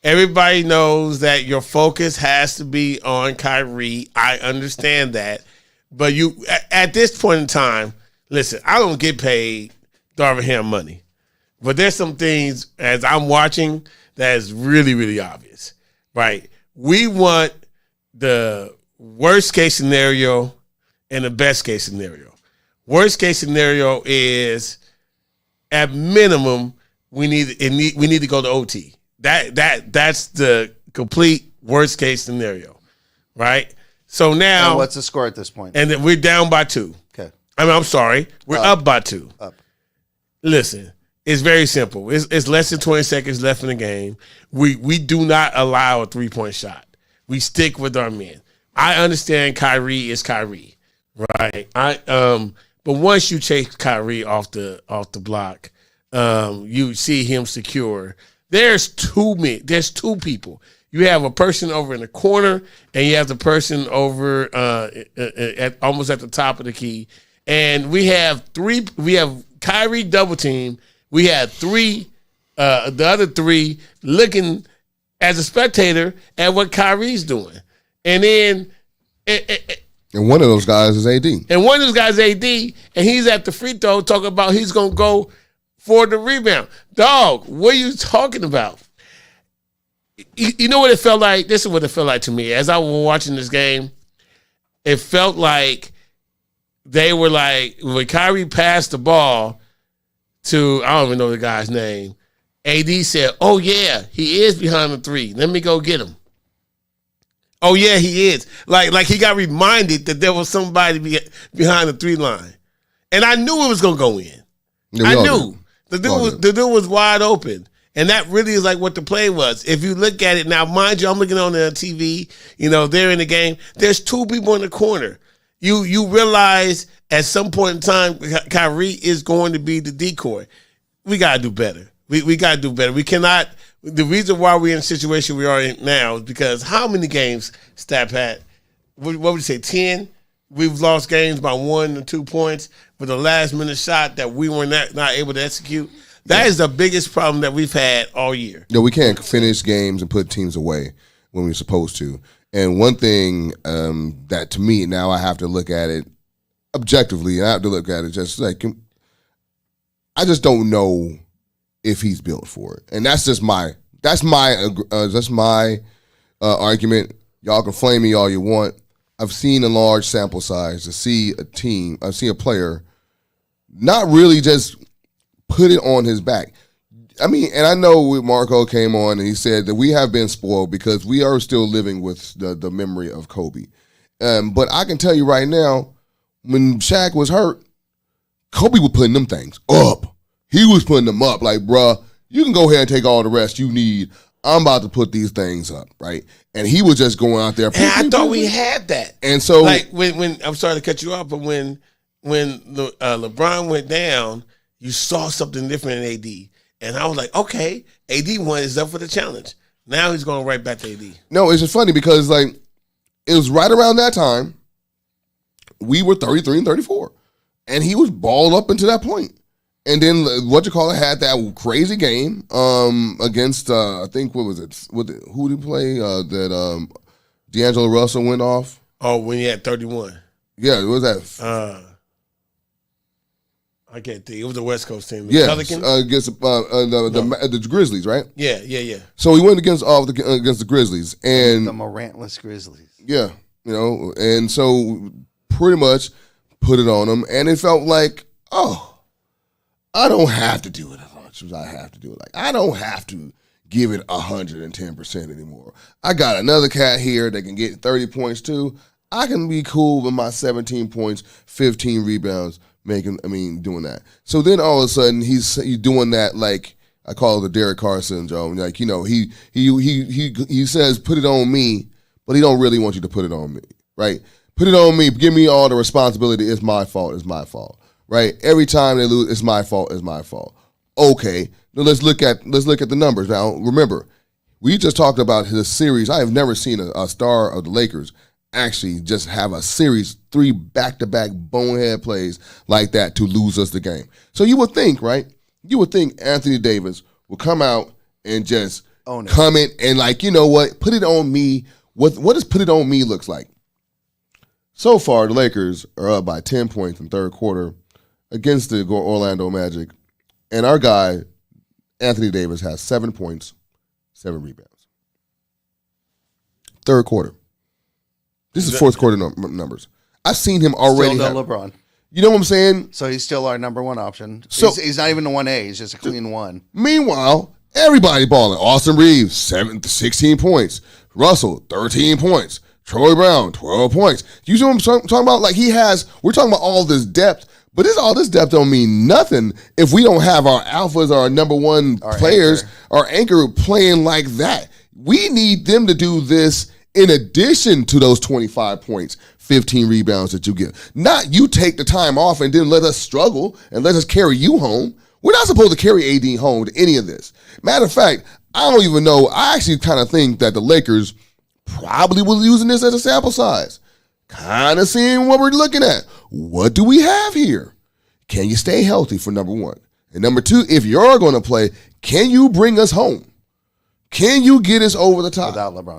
Everybody knows that your focus has to be on Kyrie. I understand that, but you at this point in time, listen. I don't get paid Darvin Ham money, but there's some things as I'm watching that is really, really obvious, right? We want the worst case scenario and the best case scenario. Worst case scenario is, at minimum, we need to go to OT. That's the complete worst case scenario, right? So now, and what's the score at this point? And then we're down by 2. Okay. I'm sorry, we're up by 2. Up. Listen, it's very simple. It's less than 20 seconds left in the game. We do not allow a 3-point shot. We stick with our men. I understand Kyrie is Kyrie, right? But once you chase Kyrie off the block, you see him secure. There's 2 men. There's 2 people. You have a person over in the corner, and you have the person over almost at the top of the key. And we have 3. We have Kyrie double team. We had 3. The other 3 looking as a spectator at what Kyrie's doing, and then. And one of those guys is AD. And one of those guys is AD, and he's at the free throw talking about he's going to go for the rebound. Dog, what are you talking about? You know what it felt like? This is what it felt like to me. As I was watching this game, it felt like they were like, when Kyrie passed the ball to, I don't even know the guy's name, AD said, oh, yeah, he is behind the 3. Let me go get him. Oh, yeah, he is. Like he got reminded that there was somebody behind the 3 line. And I knew it was going to go in. Yeah, I knew. The dude was wide open. And that really is like what the play was. If you look at it now, mind you, I'm looking on the TV, they're in the game. There's 2 people in the corner. You realize at some point in time, Kyrie is going to be the decoy. We got to do better. We got to do better. We cannot. The reason why we're in the situation we are in now is because how many games, Stat Pat? What would you say, 10? We've lost games by 1 or 2 points with a last-minute shot that we were not able to execute. That is the biggest problem that we've had all year. No, we can't finish games and put teams away when we're supposed to. And one thing that, to me, now I have to look at it objectively. I have to look at it just like, I just don't know if he's built for it. And that's just my argument. Y'all can flame me all you want. I've seen a large sample size to see a player not really just put it on his back. I mean, and I know Marco came on and he said that we have been spoiled because we are still living with the memory of Kobe. But I can tell you right now, when Shaq was hurt, Kobe was putting them things up. He was putting them up like, bruh, you can go ahead and take all the rest you need. I'm about to put these things up, right? And he was just going out there. And I thought we had that. And so, like when I'm sorry to cut you off, but when LeBron went down, you saw something different in AD, and I was like, okay, AD is up for the challenge. Now he's going right back to AD. No, it's just funny because like it was right around that time we were 33 and 34. And he was balled up into that point. And then had that crazy game against I think who did he play that D'Angelo Russell went off? Oh, when he had 31. Yeah, what was that? I can't think. It was the West Coast team. Yeah, Pelicans? against the Grizzlies, right? Yeah. So he went against the Grizzlies and The Morantless Grizzlies. yeah, and so pretty much put it on him, and it felt like, oh, I don't have to do it as much as I have to do it. Like, I don't have to give it 110% anymore. I got another cat here that can get 30 points too. I can be cool with my 17 points, 15 rebounds, doing that. So then all of a sudden he's doing that, like I call it the Derek Carr syndrome. Like, he says put it on me, but he don't really want you to put it on me, right? Put it on me. Give me all the responsibility. It's my fault. It's my fault. Right? Every time they lose, it's my fault. It's my fault. Okay. Now let's look at the numbers. Now remember, we just talked about his series. I have never seen a star of the Lakers actually just have a series 3 back-to-back bonehead plays like that to lose us the game. So you would think, right? You would think Anthony Davis would come out and just comment and like, you know what? Put it on me. What does put it on me looks like? So far, the Lakers are up by 10 points in third quarter against the Orlando Magic. And our guy, Anthony Davis, has 7 points, 7 rebounds. Third quarter. This is fourth quarter numbers. I've seen him already. Still no LeBron. You know what I'm saying? So he's still our number one option. So he's not even a 1A. He's just a clean 1. Meanwhile, everybody balling. Austin Reeves, 16 points. Russell, 13 points. Troy Brown, 12 points. You see what I'm talking about? Like we're talking about all this depth, but all this depth don't mean nothing if we don't have our alphas, our number one players, our anchor playing like that. We need them to do this in addition to those 25 points, 15 rebounds that you get. Not you take the time off and then let us struggle and let us carry you home. We're not supposed to carry AD home to any of this. Matter of fact, I don't even know. I actually kind of think that the Lakers probably was using this as a sample size. Kind of seeing what we're looking at. What do we have here? Can you stay healthy for number one? And number two, if you're going to play, can you bring us home? Can you get us over the top?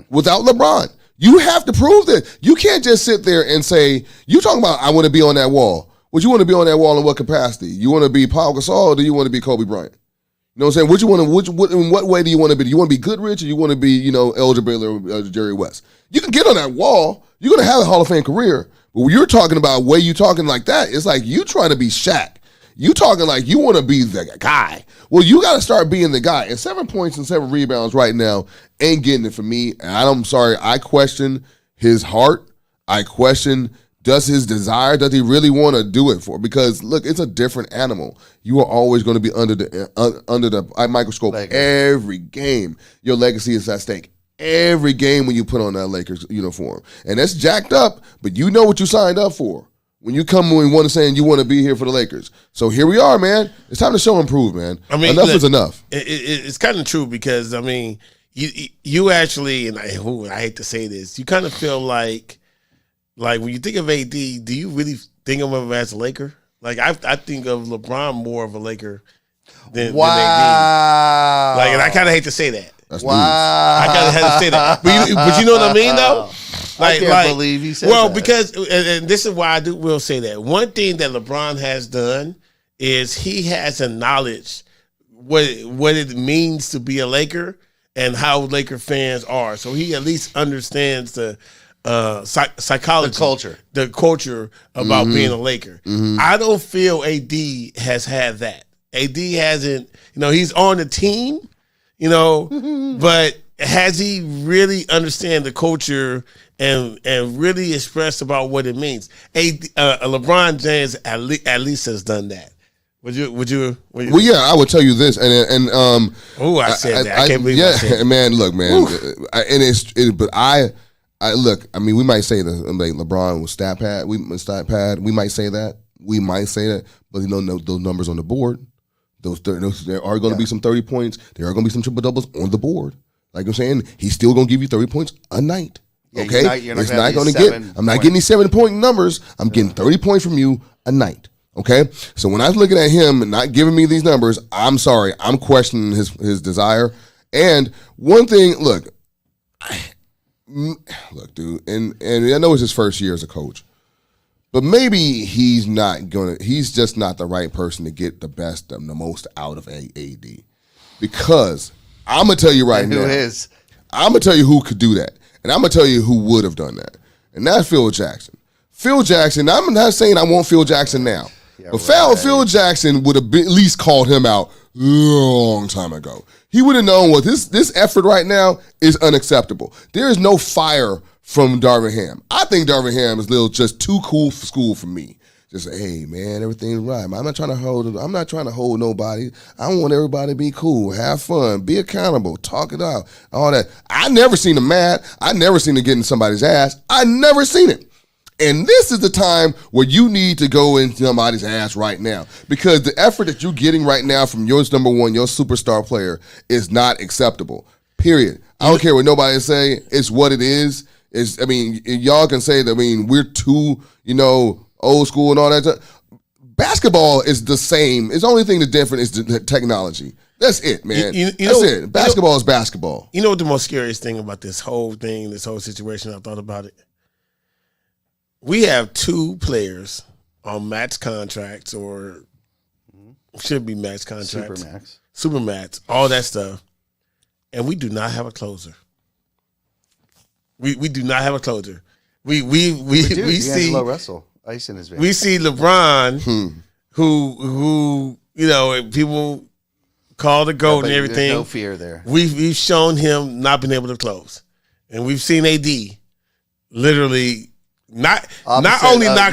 Without LeBron. You have to prove that. You can't just sit there and say, you talking about I want to be on that wall. Well, you want to be on that wall in what capacity? You want to be Paul Gasol or do you want to be Kobe Bryant? You know what I'm saying? In what way do you want to be? Do you want to be Goodrich or you want to be, Elgin Baylor or Jerry West? You can get on that wall. You're going to have a Hall of Fame career. But when you're talking about way you talking like that, it's like you trying to be Shaq. You talking like you want to be the guy. Well, you got to start being the guy. And 7 points and 7 rebounds right now ain't getting it for me. And I'm sorry, I question his heart. I question does his desire, does he really want to do it for? Because look, it's a different animal. You are always going to be under the microscope every game. Your legacy is at stake every game when you put on that Lakers uniform, and that's jacked up. But you know what you signed up for when you come and want to say you want to be here for the Lakers. So here we are, man. It's time to show and prove, man. I mean, enough is enough. It's kind of true because I mean, you actually, and I hate to say this, you kind of feel like when you think of AD, do you really think of him as a Laker? Like I think of LeBron more of a Laker than AD. Like, and I kind of hate to say that. That's I kind of had to say that, but you know what I mean, though. I can't believe he said that. Well, because and this is why I will say that. One thing that LeBron has done is he has acknowledged what it means to be a Laker and how Laker fans are. So he at least understands the psychology, the culture about being a Laker. I don't feel AD has had that. AD hasn't, he's on the team, but has he really understand the culture and really expressed about what it means? LeBron James at least has done that. Would you? Well, yeah, I would tell you this, and I said that. I can't believe I said that. Man, look, man, but I look. I mean, we might say that like LeBron was stat pad. We might say that. But those numbers on the board. There are going to be some 30 points. There are going to be some triple doubles on the board. Like I'm saying, he's still going to give you 30 points a night. Yeah, okay, you're not going to get. I'm not getting these 7-point numbers. I'm getting 30 points from you a night. Okay, so when I was looking at him and not giving me these numbers, I'm sorry, I'm questioning his desire. And one thing, look, dude, and I know it's his first year as a coach, but maybe he's just not the right person to get the best and the most out of AD. Because I'm gonna tell you right now, I'm gonna tell you who could do that, and I'm gonna tell you who would have done that, and that's Phil Jackson. Phil Jackson. I'm not saying I want Phil Jackson now. Yeah, but Phil Jackson would have at least called him out a long time ago. He would have known what this effort right now is unacceptable. There is no fire from Darvin Ham. I think Darvin Ham is just too cool for school for me. Just say, hey man, everything's right. I'm not trying to hold nobody. I want everybody to be cool, have fun, be accountable, talk it out, all that. I never seen him mad. I never seen him getting somebody's ass. I never seen it. And this is the time where you need to go in somebody's ass right now, because the effort that you're getting right now from your number one, your superstar player, is not acceptable. Period. I don't care what nobody say. It's what it is. Y'all can say that. We're too, old school and all that stuff. Basketball is the same. It's the only thing that's different is the technology. That's it, man. That's it. Basketball is basketball. You know what the most scariest thing about this whole thing, this whole situation, I thought about it? We have 2 players on max contracts, or should be max contracts. Supermax, all that stuff. And we do not have a closer. We do not have a closer. We see Russell ice in his veins. We see LeBron, who people call the GOAT and everything. There's no fear there. We've shown him not being able to close, and we've seen AD literally. Not only not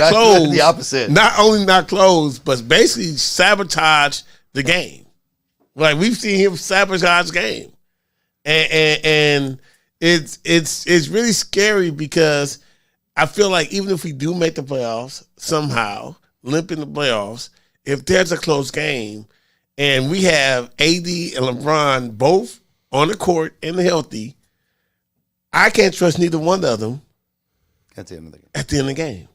close, but basically sabotage the game. Like we've seen him sabotage the game, and it's really scary because I feel like even if we do make the playoffs somehow, limp in the playoffs, if there's a close game and we have AD and LeBron both on the court and healthy, I can't trust neither one of them. At the end of the game. At the end of the game.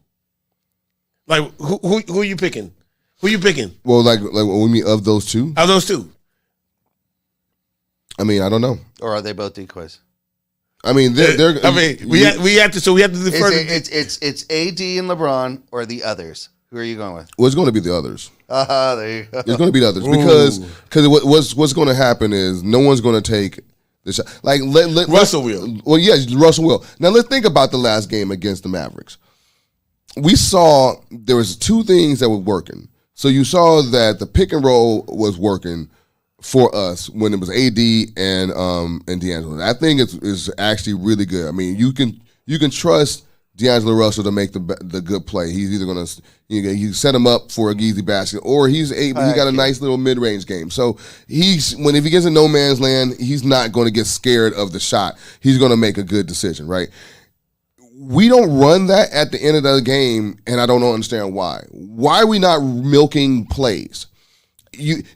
Like, who are you picking? Who are you picking? Well, like when we mean of those 2? Of those 2. I don't know. Or are they both decoys? we have to defer. It's AD and LeBron or the others. Who are you going with? Well, it's going to be the others. There you go. It's going to be the others because what's going to happen is no one's going to take. Russell will. Well, yes, Russell will. Now let's think about the last game against the Mavericks. We saw there was 2 things that were working. So you saw that the pick and roll was working for us when it was AD and D'Angelo. I think is actually really good. You can trust D'Angelo Russell to make the good play. He's either going to you set him up for an easy basket, or he got a nice little mid range game. So if he gets in no man's land, he's not going to get scared of the shot. He's going to make a good decision, right? We don't run that at the end of the game, and I don't understand why. Why are we not milking plays?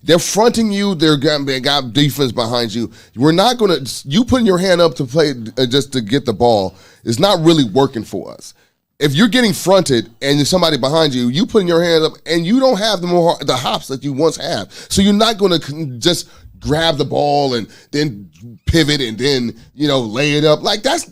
They're fronting you. They got defense behind you. We're not going to. You putting your hand up to play just to get the ball is not really working for us. If you're getting fronted and there's somebody behind you, you putting your hand up and you don't have the hops that you once have. So you're not going to just grab the ball and then pivot and then lay it up. Like that's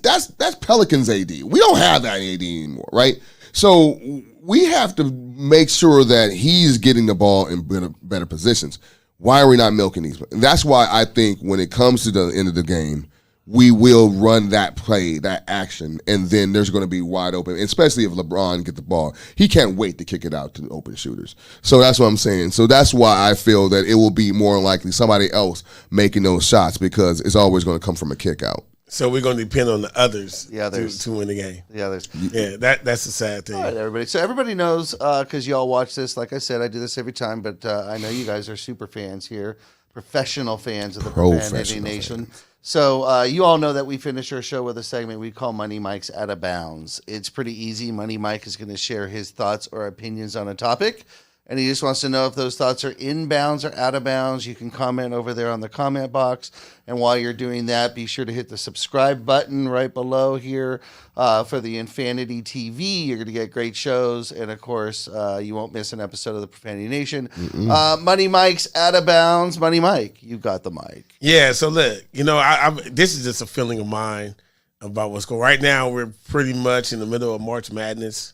Pelicans AD. We don't have that AD anymore, right? So we have to make sure that he's getting the ball in better positions. Why are we not milking these? And that's why I think when it comes to the end of the game, we will run that play, that action, and then there's going to be wide open, especially if LeBron get the ball. He can't wait to kick it out to open shooters. So that's what I'm saying. So that's why I feel that it will be more likely somebody else making those shots because it's always going to come from a kick out. So we're going to depend on the others, The others. to win the game. The others. Yeah, that's the sad thing. All right, everybody. So everybody knows because y'all watch this. Like I said, I do this every time, but I know you guys are super fans here, professional fans of the Profanity Nation. So you all know that we finish our show with a segment we call Money Mike's Out of Bounds. It's pretty easy. Money Mike is going to share his thoughts or opinions on a topic, and he just wants to know if those thoughts are in bounds or out of bounds. You can comment over there on the comment box. And while you're doing that, be sure to hit the subscribe button right below here for the Infinity TV. You're going to get great shows. And, of course, you won't miss an episode of the Profanity Nation. Money Mike's Out of Bounds. Money Mike, you got the mic. Yeah, so look, I this is just a feeling of mine about what's going on. Right now, we're pretty much in the middle of March Madness,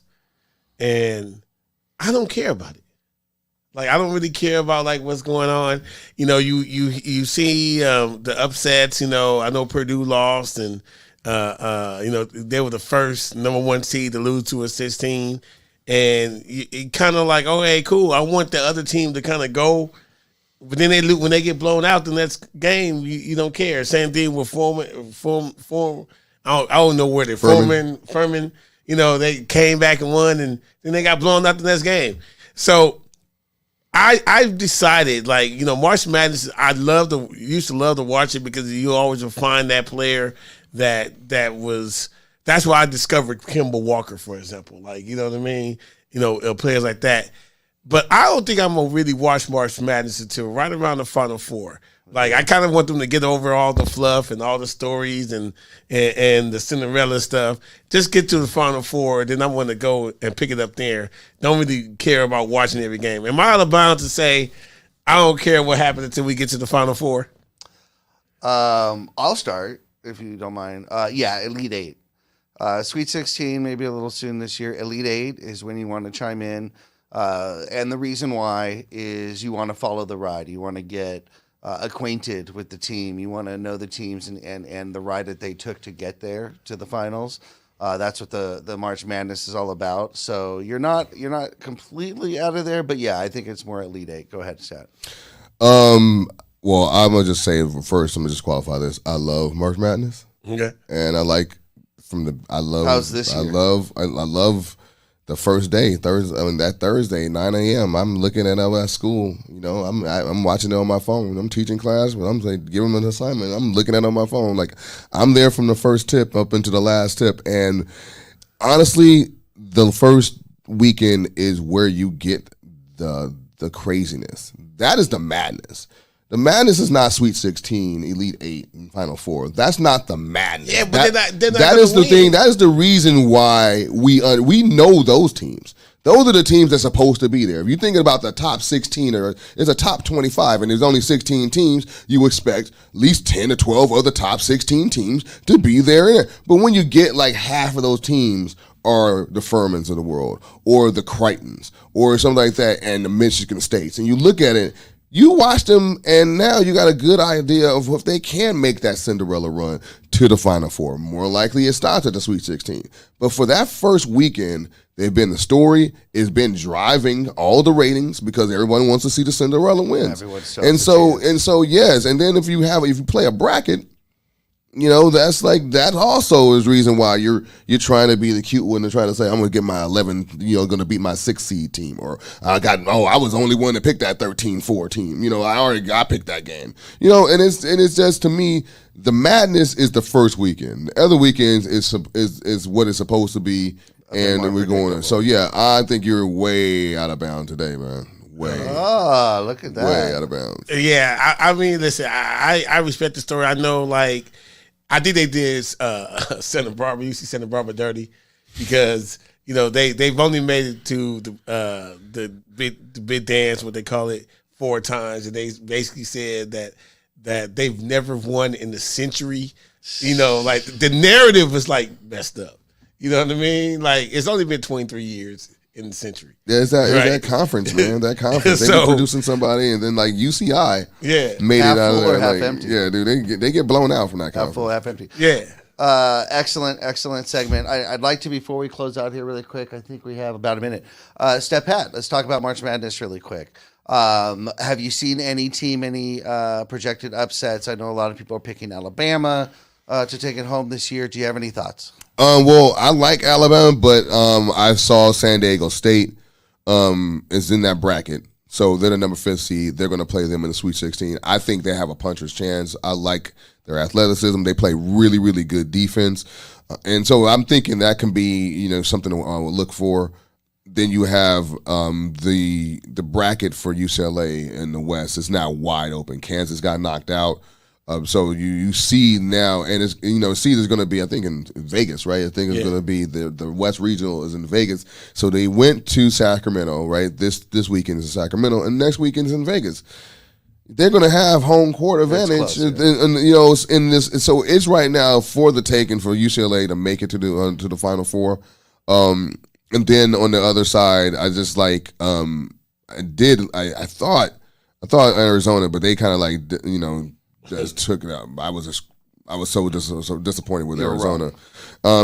and I don't care about it. Like, I don't really care about, like, what's going on. You see the upsets. I know Purdue lost, and, they were the first number 1 seed to lose to a 16. And it kind of like, oh, hey, cool. I want the other team to kind of go. But then when they get blown out the next game, you don't care. Same thing with Foreman. I don't know where they're Furman. They came back and won, and then they got blown out the next game. So I've decided, March Madness, used to love to watch it because you always would find that player that's why I discovered Kemba Walker, for example. You know what I mean? Players like that. But I don't think I'm going to really watch March Madness until right around the Final Four. I kind of want them to get over all the fluff and all the stories and the Cinderella stuff. Just get to the Final Four, then I want to go and pick it up there. Don't really care about watching every game. Am I out of bounds to say I don't care what happens until we get to the Final Four? I'll start, if you don't mind. Elite Eight. Sweet 16, maybe a little soon this year. Elite Eight is when you want to chime in. And the reason why is you want to follow the ride. You want to get acquainted with the team. You want to know the teams and the ride that they took to get there to the finals. That's what the March Madness is all about. So you're not completely out of there, but yeah, I think it's more Elite Eight. Go ahead, Seth. Well, I'm gonna just say first. I'm gonna just qualify this. I love March Madness. Okay. And I love. How's this year? I love the first day, that Thursday, 9 a.m. I'm looking at it at school. I'm watching it on my phone. I'm teaching class, but I'm like, give them an assignment. I'm looking at it on my phone. I'm there from the first tip up into the last tip. And honestly, the first weekend is where you get the craziness. That is the madness. The madness is not Sweet 16, Elite 8, and Final Four. That's not the madness. Yeah, but they're not that is the thing. That is the reason why we know those teams. Those are the teams that's supposed to be there. If you're thinking about the top 16, or it's a top 25, and there's only 16 teams, you expect at least 10 to 12 other top 16 teams to be there. But when you get half of those teams are the Furmans of the world, or the Crichtons, or something like that, and the Michigan States, and you look at it, you watch them, and now you got a good idea of if they can make that Cinderella run to the Final Four. More likely it starts at the Sweet 16. But for that first weekend, they've been the story. It's been driving all the ratings because everyone wants to see the Cinderella wins. And so yes. And then if you play a bracket, that's that also is reason why you're trying to be the cute one and trying to say, I'm going to get my 11, going to beat my 6 seed team. Or I was the only one to pick that 13-4 team. I picked that game. And it's just, to me, the madness is the first weekend. The other weekends is what it's supposed to be. And then we're going. So yeah, I think you're way out of bounds today, man. Way. Oh, look at that. Way out of bounds. Yeah, I mean, listen, I respect the story. I know, I think they did Santa Barbara. You see Santa Barbara dirty because they've only made it to the big dance, what they call it, 4 times, and they basically said that they've never won in the century. The narrative was messed up. You know what I mean? It's only been 23 years in the century. Yeah, it's that, Right. it's that conference, man. That conference. They So- be producing somebody, and then like UCI Yeah. made Half it out of full there. or half like, empty? Yeah, dude, they get blown out from that Half conference. full, half empty. Yeah. Excellent segment. I'd like to, before we close out here really quick, I think we have about a minute. Step Pat, let's talk about March Madness really quick. Have you seen any projected upsets? I know a lot of people are picking Alabama to take it home this year. Do you have any thoughts? Well, I like Alabama, but I saw San Diego State is in that bracket. So they're the number 5th seed. They're going to play them in the Sweet 16. I think they have a puncher's chance. I like their athleticism. They play really, really good defense. And so I'm thinking that can be, something I would look for. Then you have the bracket for UCLA in the West is now wide open. Kansas got knocked out. So you see now, and it's seed is going to be, I think, in Vegas, right? I think it's going to be the West Regional is in Vegas. So they went to Sacramento, right? This weekend is in Sacramento, and next weekend is in Vegas. They're going to have home court advantage, close, and in this. So it's right now for the taking for UCLA to make it to the Final Four. And then on the other side, I just like I thought Arizona, but they kind of like just took it out. I was so disappointed with Arizona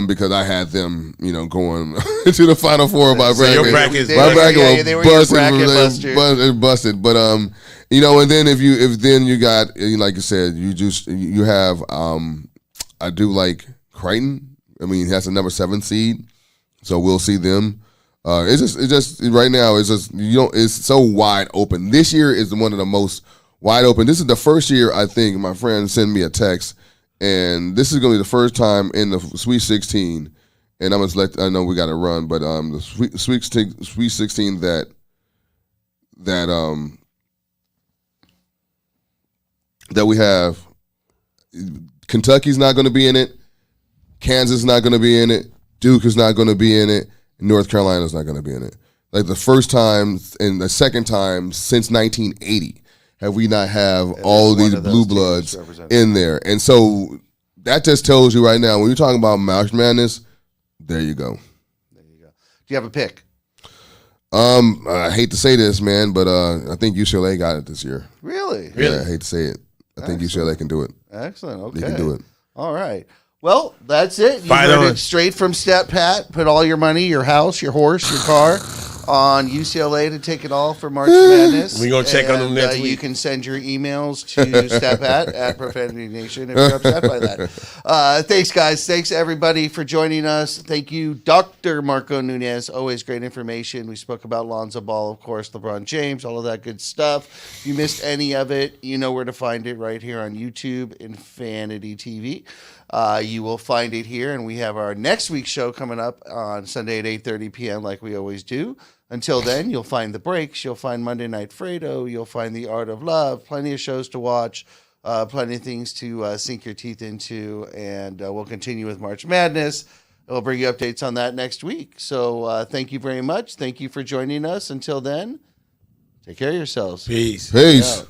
because I had them, going to the Final Four of my bracket. your bracket My bracket they were was your bracket buster. busted. But and then if you got, like you said, you have I do like Creighton. I mean, that's a number 7 seed, so we'll see them. It's just right now. It's just it's so wide open. This year is one of the most wide open. This is the first year, I think, my friend sent me a text, and this is going to be the first time in the Sweet 16, and I'm going to I know we got to run, but the Sweet 16 that we have, Kentucky's not going to be in it, Kansas is not going to be in it, Duke is not going to be in it, North Carolina's not going to be in it. Like the first time and the second time since 1980. Have we not have all of these blue bloods in there? And so that just tells you right now, when you're talking about March Madness, there you go. There you go. Do you have a pick? I hate to say this, man, but I think UCLA got it this year. Really? Yeah, I hate to say it. I think UCLA can do it. Excellent. Okay. They can do it. All right. Well, that's it. You Fight heard on. it straight from Step Pat. Put all your money, your house, your horse, your car on UCLA to take it all for March Madness. We gonna check on them next week. You can send your emails to Step at Profanity Nation if you're upset by that. Thanks, guys. Thanks, everybody, for joining us. Thank you, Dr. Marco Nunez. Always great information. We spoke about Lonzo Ball, of course, LeBron James, all of that good stuff. If you missed any of it, you know where to find it right here on YouTube, Infinity TV. You will find it here, and we have our next week's show coming up on Sunday at 8:30 p.m. like we always do. Until then, you'll find The Breaks, you'll find Monday Night Fredo, you'll find The Art of Love, plenty of shows to watch, plenty of things to sink your teeth into, and we'll continue with March Madness. We'll bring you updates on that next week. So thank you very much. Thank you for joining us. Until then, take care of yourselves. Peace. Peace. Yeah.